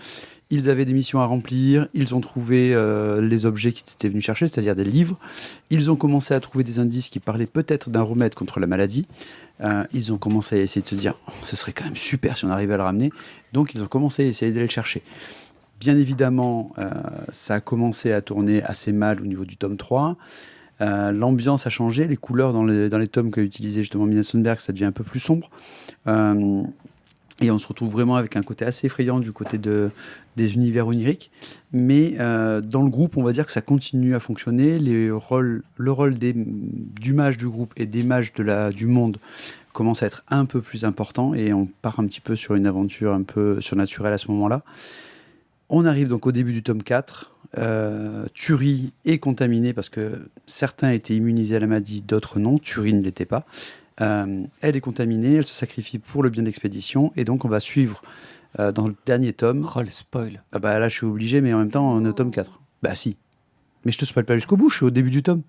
Ils avaient des missions à remplir, ils ont trouvé les objets qu'ils étaient venus chercher, c'est-à-dire des livres. Ils ont commencé à trouver des indices qui parlaient peut-être d'un remède contre la maladie. Ils ont commencé à essayer de se dire « ce serait quand même super si on arrivait à le ramener ». Donc ils ont commencé à essayer d'aller le chercher. Bien évidemment, ça a commencé à tourner assez mal au niveau du tome 3. L'ambiance a changé, les couleurs dans les tomes qu'a utilisé justement Mina Sandberg, ça devient un peu plus sombre. Et on se retrouve vraiment avec un côté assez effrayant du côté des univers oniriques. Mais dans le groupe, on va dire que ça continue à fonctionner. Le rôle du mage du groupe et des mages du monde commence à être un peu plus important. Et on part un petit peu sur une aventure un peu surnaturelle à ce moment-là. On arrive donc au début du tome 4. Turi est contaminée parce que certains étaient immunisés à la maladie, d'autres non. Turi ne l'était pas. Elle est contaminée, elle se sacrifie pour le bien de l'expédition, et donc on va suivre dans le dernier tome. Oh, le spoil. Ah bah là je suis obligé, mais en même temps on est au tome 4. Bah si. Mais je te spoil pas jusqu'au bout, je suis au début du tome.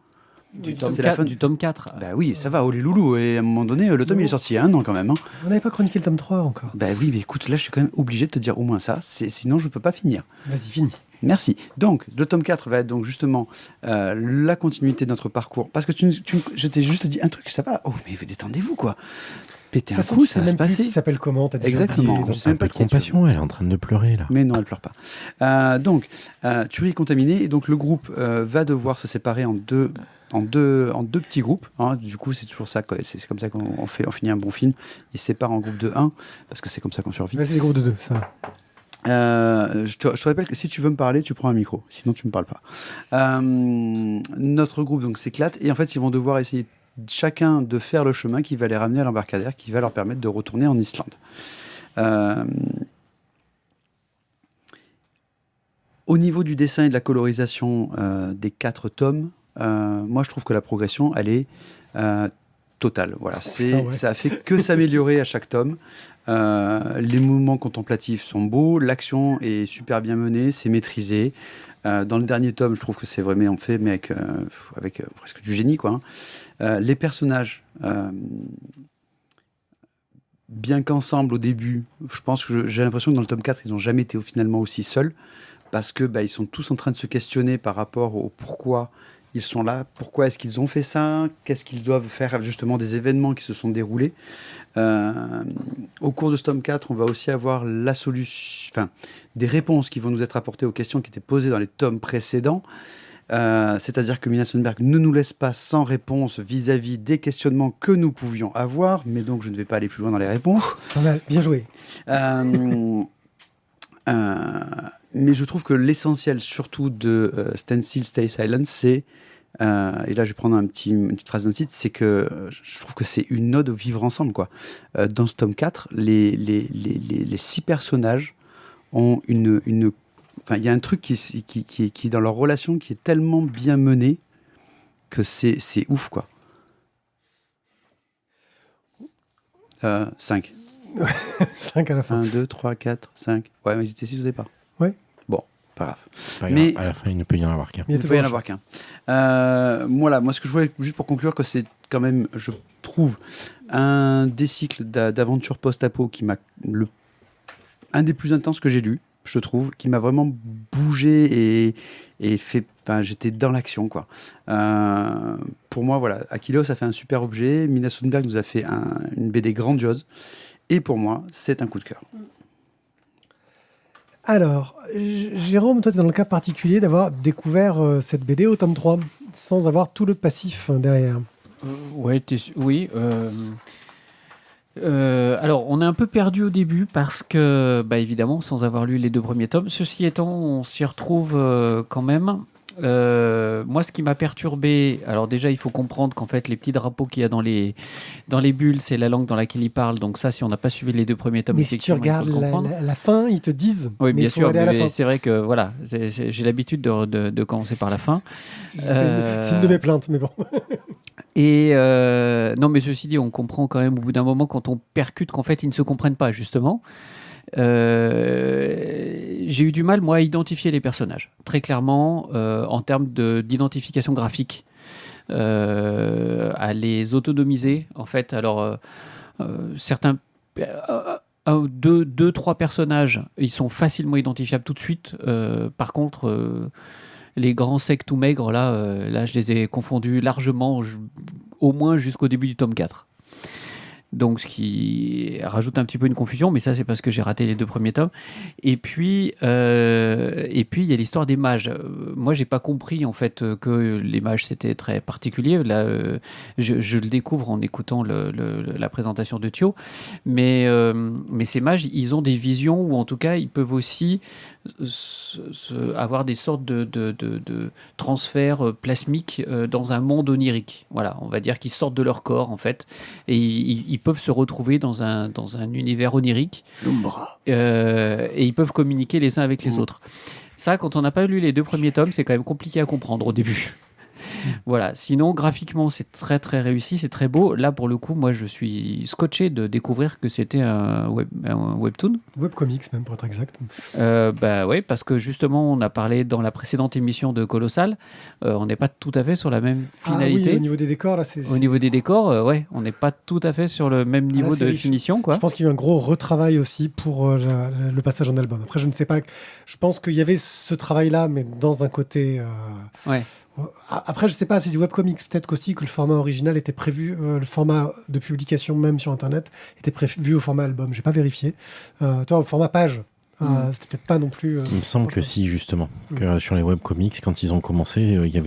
Du tome 4. Bah oui, ça va, oh les loulous. Et à un moment donné, le tome il est sorti il y a 1 an quand même. Hein. On n'avait pas chroniqué le tome 3 encore. Bah oui, mais écoute, là je suis quand même obligé de te dire au moins ça, sinon je peux pas finir. Vas-y, finis. Merci. Donc, le tome 4 va être donc justement la continuité de notre parcours. Parce que je t'ai juste dit un truc, ça va. Oh, mais détendez-vous, quoi. Péter un coup, ça va se passer. Il s'appelle comment? T'as déjà Exactement. On sait pas de compassion, elle est en train de pleurer, là. Mais non, elle pleure pas. Donc, Turi est contaminé, et donc le groupe va devoir se séparer en deux petits groupes. Hein. Du coup, c'est toujours ça. C'est comme ça qu'on finit un bon film. Ils se séparent en groupe de 1, parce que c'est comme ça qu'on survit. Ouais, c'est des groupes de 2, ça va. Je te rappelle que si tu veux me parler, tu prends un micro, sinon tu me parles pas. Notre groupe donc s'éclate et en fait ils vont devoir essayer chacun de faire le chemin qui va les ramener à l'embarcadère, qui va leur permettre de retourner en Islande. Au niveau du dessin et de la colorisation des 4 tomes, moi je trouve que la progression elle est total. Voilà, ça a fait que s'améliorer à chaque tome. Les moments contemplatifs sont beaux, l'action est super bien menée, c'est maîtrisé. Dans le dernier tome, je trouve que c'est vraiment fait, mais avec presque du génie, quoi. Les personnages, bien qu'ensemble au début, je pense que j'ai l'impression que dans le tome 4, ils n'ont jamais été finalement aussi seuls, parce que ils sont tous en train de se questionner par rapport au pourquoi ils sont là, pourquoi est-ce qu'ils ont fait ça, qu'est-ce qu'ils doivent faire, justement des événements qui se sont déroulés. Au cours de ce tome 4, on va aussi avoir la solution, des réponses qui vont nous être apportées aux questions qui étaient posées dans les tomes précédents. C'est-à-dire que Mina Sundberg ne nous laisse pas sans réponse vis-à-vis des questionnements que nous pouvions avoir, mais donc je ne vais pas aller plus loin dans les réponses. Bien joué. Mais je trouve que l'essentiel, surtout de Stand Still, Stay Silent, c'est, et là je vais prendre une petite phrase d'un site, c'est que je trouve que c'est une ode au vivre ensemble, quoi. Dans ce tome 4, les 6 personnages ont il y a un truc qui dans leur relation qui est tellement bien mené que c'est ouf, quoi. 5. 5 à la fin. 1, 2, 3, 4, 5. Ouais, mais ils étaient 6 au départ. Ouais. Bon, pas grave. Mais à la fin, il ne peut y en avoir qu'un. Il ne peut y en avoir qu'un. Voilà, moi, ce que je voulais, juste pour conclure, que c'est quand même, je trouve, un des cycles d'aventure post-apo qui m'a un des plus intenses que j'ai lu, je trouve, qui m'a vraiment bougé et fait. J'étais dans l'action, quoi. Pour moi, voilà, Aquilos a fait un super objet. Mina Sundberg nous a fait une BD grandiose. Et pour moi, c'est un coup de cœur. Alors, Jérôme, toi, tu es dans le cas particulier d'avoir découvert cette BD au tome 3, sans avoir tout le passif derrière. Oui. Alors, on est un peu perdu au début parce que, évidemment, sans avoir lu les 2 premiers tomes, ceci étant, on s'y retrouve quand même. Moi, ce qui m'a perturbé, alors déjà, il faut comprendre qu'en fait, les petits drapeaux qu'il y a dans les bulles, c'est la langue dans laquelle ils parlent. Donc ça, si on n'a pas suivi les 2 premiers tomes, mais si tu regardes la fin, ils te disent. Oui, bien sûr, mais c'est vrai que voilà, j'ai l'habitude de commencer par la fin. C'est une de mes plaintes, mais bon. Et non, mais ceci dit, on comprend quand même au bout d'un moment quand on percute qu'en fait, ils ne se comprennent pas, justement. J'ai eu du mal, moi, à identifier les personnages, très clairement, en termes d'identification graphique, à les autonomiser, en fait. Alors, certains, 2, 3 personnages, ils sont facilement identifiables tout de suite. Par contre, les grands secs tout maigres, là, je les ai confondus largement, au moins jusqu'au début du tome 4. Donc, ce qui rajoute un petit peu une confusion, mais ça, c'est parce que j'ai raté les 2 premiers tomes. Et puis, il y a l'histoire des mages. Moi, j'ai pas compris, en fait, que les mages, c'était très particulier. Là, je le découvre en écoutant la présentation de Thio. Mais ces mages, ils ont des visions, ou en tout cas, ils peuvent aussi avoir des sortes de transferts plasmiques dans un monde onirique. Voilà, on va dire qu'ils sortent de leur corps, en fait, et ils peuvent se retrouver dans un univers onirique. Et ils peuvent communiquer les uns avec les autres. Ça, quand on n'a pas lu les 2 premiers tomes, c'est quand même compliqué à comprendre au début. Voilà. Sinon, graphiquement, c'est très très réussi, c'est très beau. Là, pour le coup, moi, je suis scotché de découvrir que c'était un webtoon. Webcomics, même, pour être exact. Oui, parce que justement, on a parlé dans la précédente émission de Colossal. On n'est pas tout à fait sur la même finalité. Ah oui, au niveau des décors, là, c'est... Au niveau des décors, ouais, on n'est pas tout à fait sur le même niveau de finition, quoi. Je pense qu'il y a eu un gros retravail aussi pour le passage en album. Après, je ne sais pas. Je pense qu'il y avait ce travail-là, mais dans un côté. Ouais. Après, je sais pas, c'est du webcomics. Peut-être qu'aussi que le format original était prévu, le format de publication même sur Internet était prévu au format album. J'ai pas vérifié. Toi, au format page, c'était peut-être pas non plus. Il me semble que si, justement, que sur les webcomics, quand ils ont commencé, il y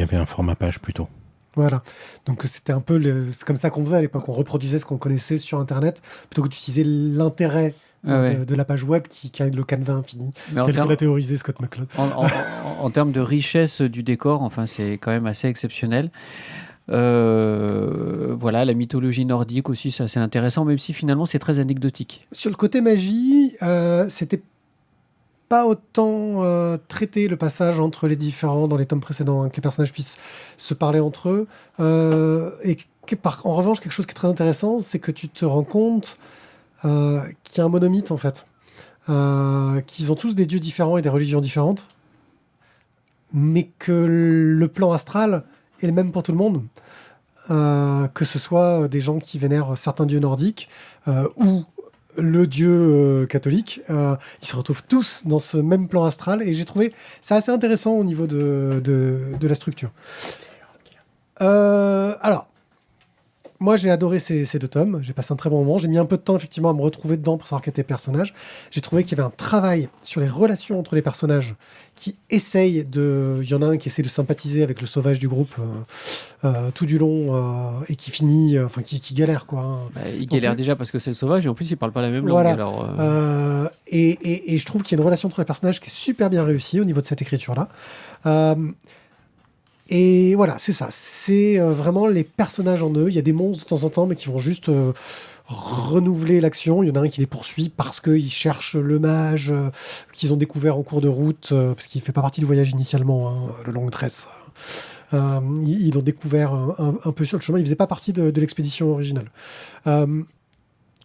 avait un format page plutôt. Voilà. Donc c'était un peu, c'est comme ça qu'on faisait à l'époque. On reproduisait ce qu'on connaissait sur Internet plutôt que d'utiliser l'intérêt. De la page web qui a le canevas infini, tel que l'a théorisé Scott McCloud. En termes de richesse du décor, enfin, c'est quand même assez exceptionnel. Voilà, la mythologie nordique aussi, c'est assez intéressant, même si finalement c'est très anecdotique. Sur le côté magie, c'était pas autant traité le passage entre les différents dans les tomes précédents, que les personnages puissent se parler entre eux. En revanche, quelque chose qui est très intéressant, c'est que tu te rends compte qu'il y a un monomythe, en fait. Qu'ils ont tous des dieux différents et des religions différentes, mais que le plan astral est le même pour tout le monde. Que ce soit des gens qui vénèrent certains dieux nordiques ou le dieu catholique, ils se retrouvent tous dans ce même plan astral, et j'ai trouvé ça assez intéressant au niveau de la structure. Alors, moi j'ai adoré ces 2 tomes, j'ai passé un très bon moment, j'ai mis un peu de temps effectivement à me retrouver dedans pour savoir quels étaient les personnages. J'ai trouvé qu'il y avait un travail sur les relations entre les personnages qui essayent de... Il y en a un qui essaie de sympathiser avec le sauvage du groupe tout du long et qui finit... Enfin, qui galère, quoi. Hein. Il galère déjà parce que c'est le sauvage et en plus il parle pas la même langue. Voilà. Alors, et je trouve qu'il y a une relation entre les personnages qui est super bien réussie au niveau de cette écriture-là. Et voilà, c'est ça. C'est vraiment les personnages en eux. Il y a des monstres de temps en temps, mais qui vont juste renouveler l'action. Il y en a un qui les poursuit parce qu'ils cherchent le mage qu'ils ont découvert en cours de route, parce qu'il ne fait pas partie du voyage initialement, hein, le Longue Tresse. Ils l'ont découvert un peu sur le chemin. Il ne faisait pas partie de l'expédition originale.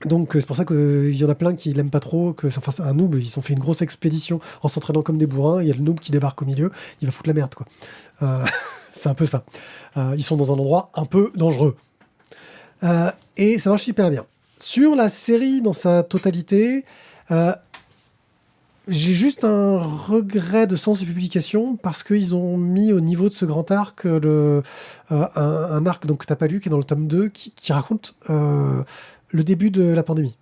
Donc c'est pour ça qu'il y en a plein qui l'aiment pas trop, enfin c'est un noob, ils ont fait une grosse expédition en s'entraînant comme des bourrins, il y a le noob qui débarque au milieu, il va foutre la merde, quoi. C'est un peu ça. Ils sont dans un endroit un peu dangereux. Et ça marche super bien. Sur la série dans sa totalité, j'ai juste un regret de sens de publication parce qu'ils ont mis au niveau de ce grand arc un arc donc, que tu n'as pas lu, qui est dans le tome 2, qui raconte le début de la pandémie.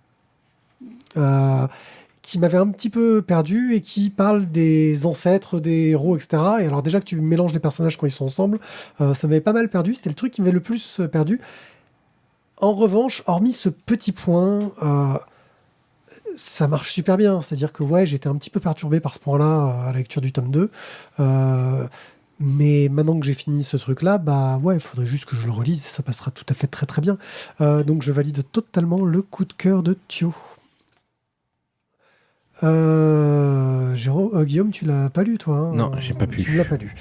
Qui m'avait un petit peu perdu et qui parle des ancêtres, des héros, etc. Et alors déjà que tu mélanges les personnages quand ils sont ensemble, ça m'avait pas mal perdu. C'était le truc qui m'avait le plus perdu. En revanche, hormis ce petit point, ça marche super bien. C'est-à-dire que ouais, j'étais un petit peu perturbé par ce point-là à la lecture du tome 2. Mais maintenant que j'ai fini ce truc-là, bah ouais, il faudrait juste que je le relise et ça passera tout à fait très très bien. Donc je valide totalement le coup de cœur de Thio. Guillaume, tu l'as pas lu, toi, hein? Non, j'ai pas pu. Tu ne l'as pas lu.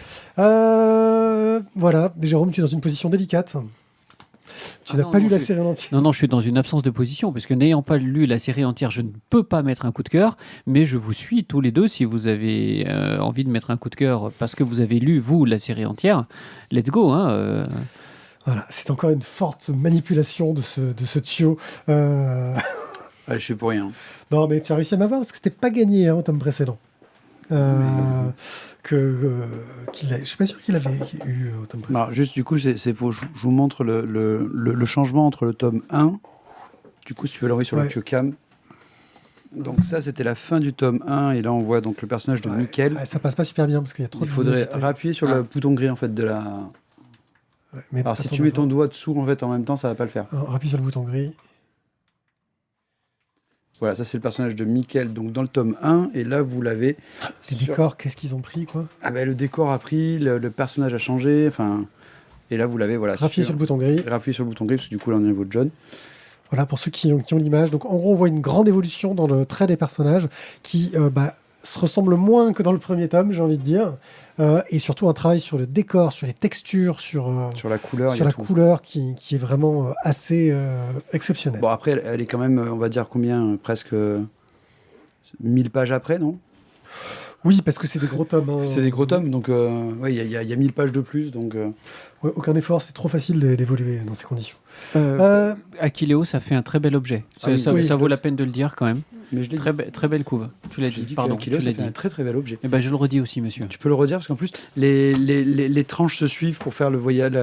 Voilà, Jérôme, tu es dans une position délicate. Tu n'as pas lu la série en entière. Non, je suis dans une absence de position, parce que n'ayant pas lu la série entière, je ne peux pas mettre un coup de cœur, mais je vous suis tous les deux. Si vous avez envie de mettre un coup de cœur parce que vous avez lu, vous, la série entière, let's go. Hein, Voilà, c'est encore une forte manipulation de ce Thio. Je suis pour rien. Non, mais tu as réussi à m'avoir parce que c'était pas gagné au tome précédent. Je suis pas sûr qu'il avait eu au tome précédent. Alors, juste du coup, c'est pour, je vous montre le changement entre le tome 1. Du coup, si tu veux l'envoyer sur le Kyocam. Donc ça, c'était la fin du tome 1. Et là, on voit donc le personnage de Mikkel. Ça passe pas super bien parce qu'il y a trop de... Il faudrait appuyer sur le bouton gris en fait de la... Ouais, mais alors si tu mets ton doigt dessous en fait en même temps, ça va pas le faire. Appuie sur le bouton gris. Voilà, ça c'est le personnage de Mikkel, donc dans le tome 1, et là vous l'avez... Les décors, qu'est-ce qu'ils ont pris, quoi? Ah ben le décor a pris, le personnage a changé, enfin... Et là vous l'avez, voilà... Rappuyez sur le bouton gris. Rappuyez sur le bouton gris, parce que du coup là on est au niveau de John. Voilà, pour ceux qui ont l'image. Donc en gros, on voit une grande évolution dans le trait des personnages, qui se ressemblent moins que dans le premier tome, j'ai envie de dire. Et surtout un travail sur le décor, sur les textures, sur la couleur, couleur qui est vraiment assez exceptionnelle. Bon, après, elle est quand même, on va dire combien, presque 1000 pages après, non? Oui, parce que c'est des gros tomes. Hein. C'est des gros tomes, donc il y a 1000 pages de plus. Donc, ouais, aucun effort, c'est trop facile d'évoluer dans ces conditions. Achilleo, ça fait un très bel objet. Ça vaut la peine de le dire quand même. Mais je l'ai très belle couve. Tu l'as dit. Pardon, Achilleo, ça fait un très très bel objet. Et je le redis aussi, monsieur. Tu peux le redire parce qu'en plus, les tranches se suivent pour faire le voyage,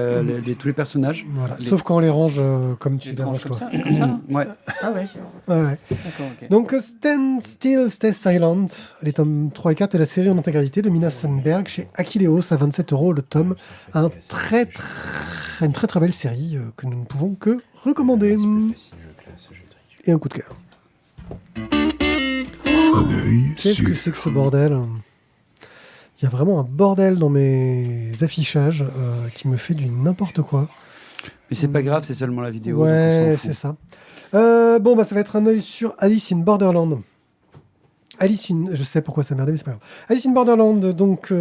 tous les personnages. Voilà. Sauf quand on les range comme tu déranges toi. Comme ça ouais. Ah ouais. Ouais. D'accord, ok. Donc Stand Still, Stay Silent, les tomes 3 et 4 et la série en intégralité de Mina Sandberg chez Achilleos à 27€ le tome. Une très très belle série que nous ne pouvons que recommander. Et un coup de cœur. Qu'est-ce que c'est que ce bordel? Il y a vraiment un bordel dans mes affichages qui me fait du n'importe quoi. Mais c'est pas grave, c'est seulement la vidéo. Ouais, c'est ça. Ça va être un œil sur Alice in Borderland. Je sais pourquoi ça merdait, mais c'est pas grave. Alice in Borderland, donc,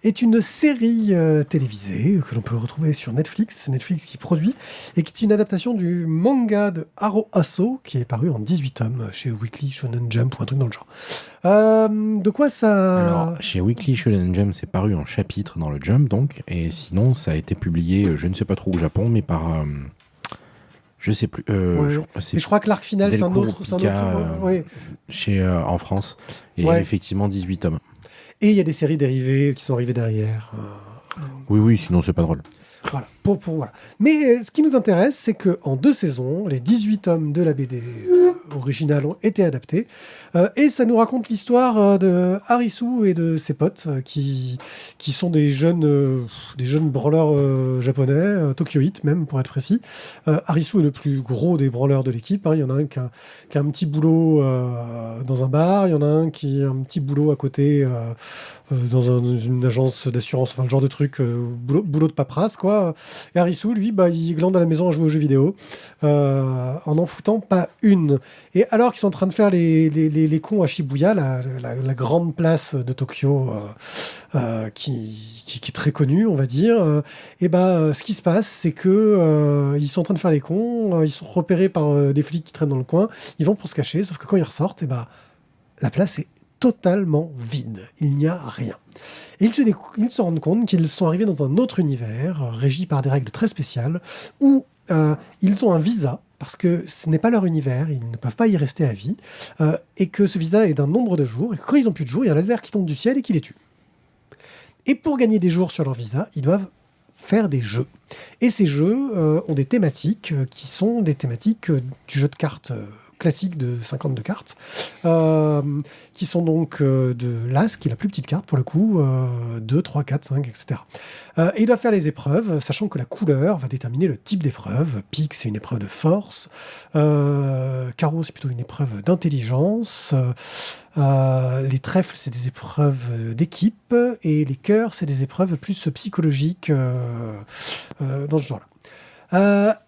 est une série télévisée que l'on peut retrouver sur Netflix. C'est Netflix qui produit et qui est une adaptation du manga de Haro Aso qui est paru en 18 tomes chez Weekly Shonen Jump ou un truc dans le genre. De quoi ça... Alors, chez Weekly Shonen Jump, c'est paru en chapitre dans le Jump, donc, et sinon, ça a été publié, je ne sais pas trop au Japon, mais par... je sais plus. Je crois que l'arc final, c'est un autre. En France. Et effectivement, 18 tomes. Et il y a des séries dérivées qui sont arrivées derrière. Oui, sinon, c'est pas drôle. Voilà, voilà. Mais ce qui nous intéresse, c'est qu'en 2 saisons, les 18 tomes de la BD originale ont été adaptés. Et ça nous raconte l'histoire de Harisu et de ses potes qui sont des jeunes brawlers japonais, tokyoïtes même, pour être précis. Harisu est le plus gros des brawlers de l'équipe. Il y en a un qui a un petit boulot dans un bar. Il y en a un qui a un petit boulot à côté dans une agence d'assurance, enfin le genre de truc, boulot de paperasse, quoi. Et Harisu, lui, il glande à la maison à jouer aux jeux vidéo, en n'en foutant pas une. Et alors qu'ils sont en train de faire les cons à Shibuya, la grande place de Tokyo, qui est très connue, on va dire, ce qui se passe, c'est que ils sont en train de faire les cons, ils sont repérés par des flics qui traînent dans le coin, ils vont pour se cacher, sauf que quand ils ressortent, la place est totalement vide. Il n'y a rien. Et ils se rendent compte qu'ils sont arrivés dans un autre univers, régi par des règles très spéciales, où ils ont un visa, parce que ce n'est pas leur univers, ils ne peuvent pas y rester à vie, et que ce visa est d'un nombre de jours, et que quand ils n'ont plus de jours, il y a un laser qui tombe du ciel et qui les tue. Et pour gagner des jours sur leur visa, ils doivent faire des jeux. Et ces jeux ont des thématiques qui sont des thématiques du jeu de cartes classique de 52 cartes, qui sont donc de l'As, qui est la plus petite carte pour le coup, 2, 3, 4, 5, etc. Et ils doivent faire les épreuves, sachant que la couleur va déterminer le type d'épreuve. Pique, c'est une épreuve de force. Carreau, c'est plutôt une épreuve d'intelligence. Les trèfles, c'est des épreuves d'équipe. Et les cœurs, c'est des épreuves plus psychologiques dans ce genre-là.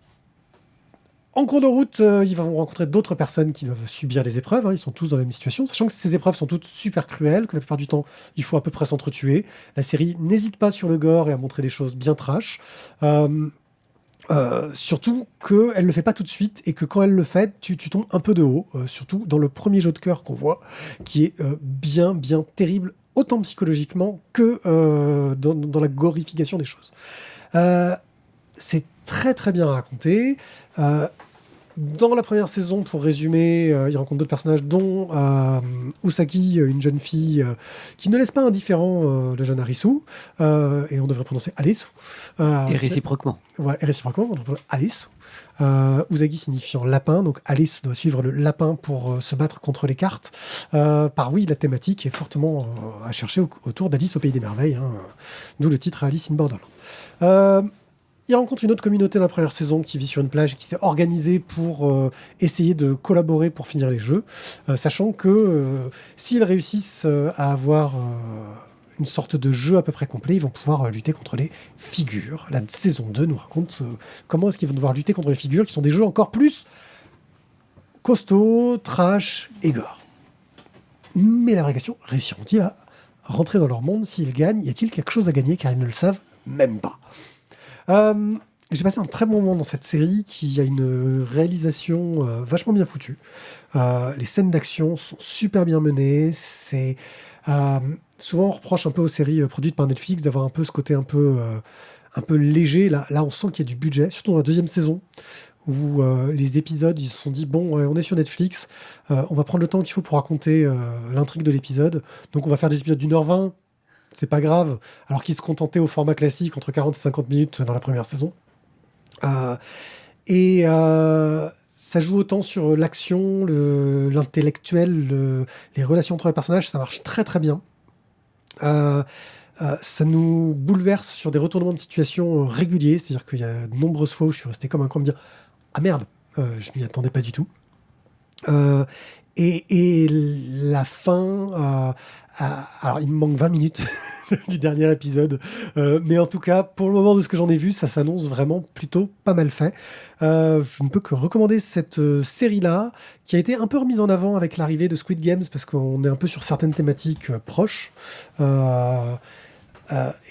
En cours de route, ils vont rencontrer d'autres personnes qui doivent subir des épreuves. Ils sont tous dans la même situation, sachant que ces épreuves sont toutes super cruelles, que la plupart du temps, il faut à peu près s'entretuer. La série n'hésite pas sur le gore et à montrer des choses bien trash. Surtout qu'elle ne le fait pas tout de suite et que quand elle le fait, tu tombes un peu de haut. Surtout dans le premier jeu de cœur qu'on voit, qui est bien terrible, autant psychologiquement que dans la glorification des choses. C'est très bien raconté. Dans la première saison, pour résumer, il rencontre d'autres personnages, dont Usagi, une jeune fille qui ne laisse pas indifférent le jeune Harisu, et on devrait prononcer Alice. Et réciproquement. Voilà, et réciproquement, on devrait prononcer Alice. Usagi signifiant lapin, donc Alice doit suivre le lapin pour se battre contre les cartes. La thématique est fortement à chercher autour d'Alice au Pays des Merveilles, d'où le titre Alice in Borderland. Il rencontre une autre communauté dans la première saison qui vit sur une plage et qui s'est organisée pour essayer de collaborer pour finir les jeux, sachant que s'ils réussissent à avoir une sorte de jeu à peu près complet, ils vont pouvoir lutter contre les figures. La saison 2 nous raconte comment est-ce qu'ils vont devoir lutter contre les figures, qui sont des jeux encore plus costauds, trash et gore. Mais la vraie question, réussiront-ils à rentrer dans leur monde? S'ils gagnent, y a-t-il quelque chose à gagner, car ils ne le savent même pas. J'ai passé un très bon moment dans cette série qui a une réalisation vachement bien foutue. Les scènes d'action sont super bien menées. Souvent on reproche un peu aux séries produites par Netflix d'avoir un peu ce côté un peu léger. Là on sent qu'il y a du budget, surtout dans la deuxième saison, où les épisodes, ils se sont dit, bon, on est sur Netflix, on va prendre le temps qu'il faut pour raconter l'intrigue de l'épisode. Donc on va faire des épisodes d'1h20, c'est pas grave, alors qu'ils se contentaient au format classique entre 40 et 50 minutes dans la première saison. Ça joue autant sur l'action, l'intellectuel, les relations entre les personnages, ça marche très bien. Ça nous bouleverse sur des retournements de situation réguliers, c'est-à-dire qu'il y a de nombreuses fois où je suis resté comme un con à me dire « Ah merde, je m'y attendais pas du tout ». Et la fin, alors il me manque 20 minutes du dernier épisode, mais en tout cas, pour le moment de ce que j'en ai vu, ça s'annonce vraiment plutôt pas mal fait. Je ne peux que recommander cette série-là, qui a été un peu remise en avant avec l'arrivée de Squid Games, parce qu'on est un peu sur certaines thématiques proches.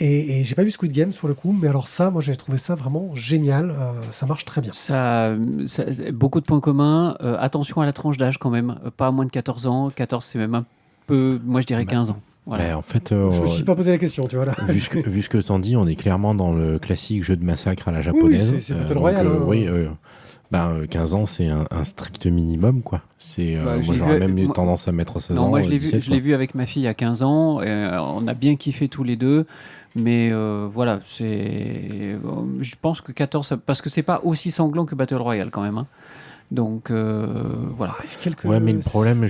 Et j'ai pas vu Squid Games pour le coup, mais alors ça, moi j'ai trouvé ça vraiment génial. Ça marche très bien. Ça, beaucoup de points communs. Attention à la tranche d'âge quand même, pas à moins de 14 ans. 14, c'est même un peu, moi je dirais 15 ans. Voilà. Mais en fait, je me suis pas posé la question, tu vois là. Vu ce que t'en dis, on est clairement dans le classique jeu de massacre à la japonaise. Oui, c'est Battle Royale. Oui, 15 ans, c'est un strict minimum, quoi. Moi, j'aurais même eu tendance à mettre 16 ans. Moi, je l'ai vu vu avec ma fille à 15 ans. On a bien kiffé tous les deux. Mais voilà, je pense que 14, parce que c'est pas aussi sanglant que Battle Royale quand même. Hein. Donc voilà. Ouais, mais le problème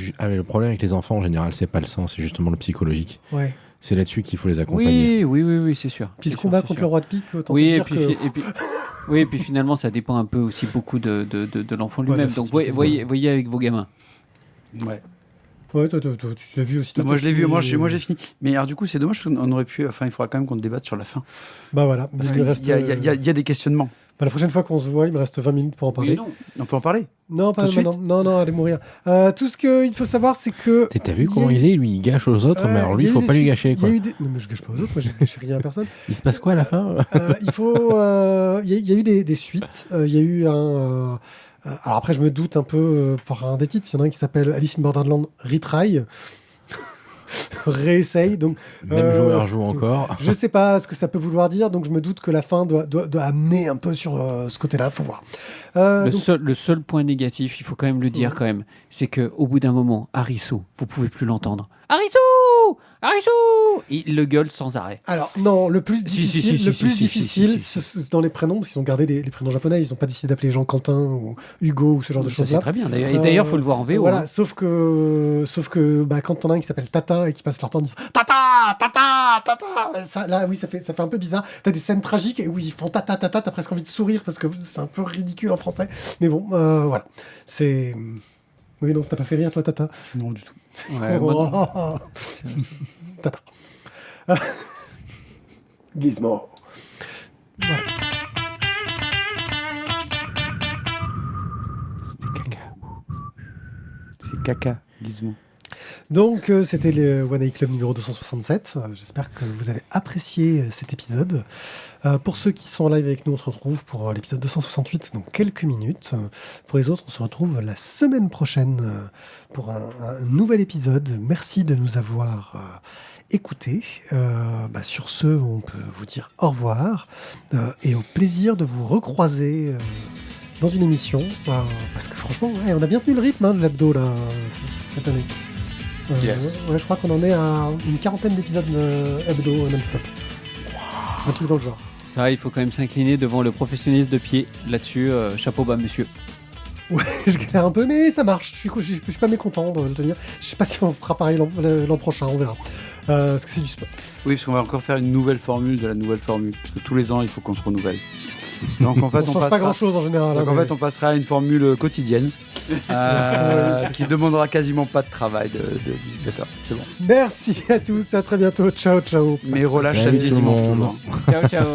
avec les enfants en général, c'est pas le sang, c'est justement le psychologique. Ouais. C'est là-dessus qu'il faut les accompagner. Oui, c'est sûr. Puis le combat contre le roi de pique, autant oui, dire que... et puis finalement, ça dépend un peu aussi beaucoup de l'enfant lui-même. Donc voyez avec vos gamins. Ouais. Ouais, toi, tu l'as vu aussi. Moi, je l'ai vu, moi j'ai fini. Mais alors, du coup, c'est dommage parce qu'on aurait pu. Enfin, il faudra quand même qu'on débatte sur la fin. Bah voilà. Il y a des questionnements. La prochaine fois qu'on se voit, il me reste 20 minutes pour en parler. Oui, non. On peut en parler? Non, pas maintenant. Non, allez mourir. Tout ce qu'il faut savoir, c'est que. T'as vu comment il est? Lui, il gâche aux autres, mais alors lui, il faut pas lui gâcher, quoi. Non, mais je gâche pas aux autres, moi, je gâche rien à personne. Il se passe quoi à la fin? Il y a eu des suites. Il y a eu un. Alors après, je me doute un peu par un des titres. Il y en a un qui s'appelle Alice in Borderland Retry. Réessaye. Donc, même joueur joue encore. Je sais pas ce que ça peut vouloir dire, donc je me doute que la fin doit amener un peu sur ce côté-là. Faut voir. Le seul point négatif, il faut quand même le dire quand même, c'est que au bout d'un moment, Harisu, vous pouvez plus l'entendre. Harisu, il le gueule sans arrêt. Alors non, le plus difficile, c'est dans les prénoms, parce qu'ils ont gardé les prénoms japonais, ils n'ont pas décidé d'appeler Jean Quentin ou Hugo ou ce genre de choses-là. C'est très bien. Et d'ailleurs, faut le voir en VO. Voilà, hein. sauf que quand t'en as un qui s'appelle Tata et qui passe leur temps en disant Tata, ça, là oui, ça fait un peu bizarre. T'as des scènes tragiques et où ils font Tata, t'as presque envie de sourire parce que c'est un peu ridicule en français. Mais bon, voilà, c'est. Oui, non, ça t'a pas fait rire, toi, Tata? Non, du tout. Ouais, Tata. Gizmo. Voilà. C'est caca, Gizmo. Donc, c'était le One Eye Club numéro 267. J'espère que vous avez apprécié cet épisode. Pour ceux qui sont en live avec nous, on se retrouve pour l'épisode 268 dans quelques minutes. Pour les autres, on se retrouve la semaine prochaine pour un nouvel épisode. Merci de nous avoir écoutés. Sur ce, on peut vous dire au revoir et au plaisir de vous recroiser dans une émission. Parce que franchement, on a bien tenu le rythme de l'hebdo là, cette année. Yes. Je crois qu'on en est à une quarantaine d'épisodes hebdo non-stop. Un truc dans le genre. Ça, il faut quand même s'incliner devant le professionnalisme de pied. Là-dessus, chapeau bas, monsieur. Ouais, je galère un peu, mais ça marche. Je suis pas mécontent de le tenir. Je sais pas si on fera pareil l'an prochain, on verra. Parce que c'est du sport. Oui, parce qu'on va encore faire une nouvelle formule de la nouvelle formule. Parce que tous les ans, il faut qu'on se renouvelle. Donc en fait, on change pas grand-chose en général. Donc en fait, on passera à une formule quotidienne qui demandera quasiment pas de travail de visiteurs. C'est bon. Merci à tous, à très bientôt. Ciao. Mais relâche samedi et dimanche toujours. Ciao.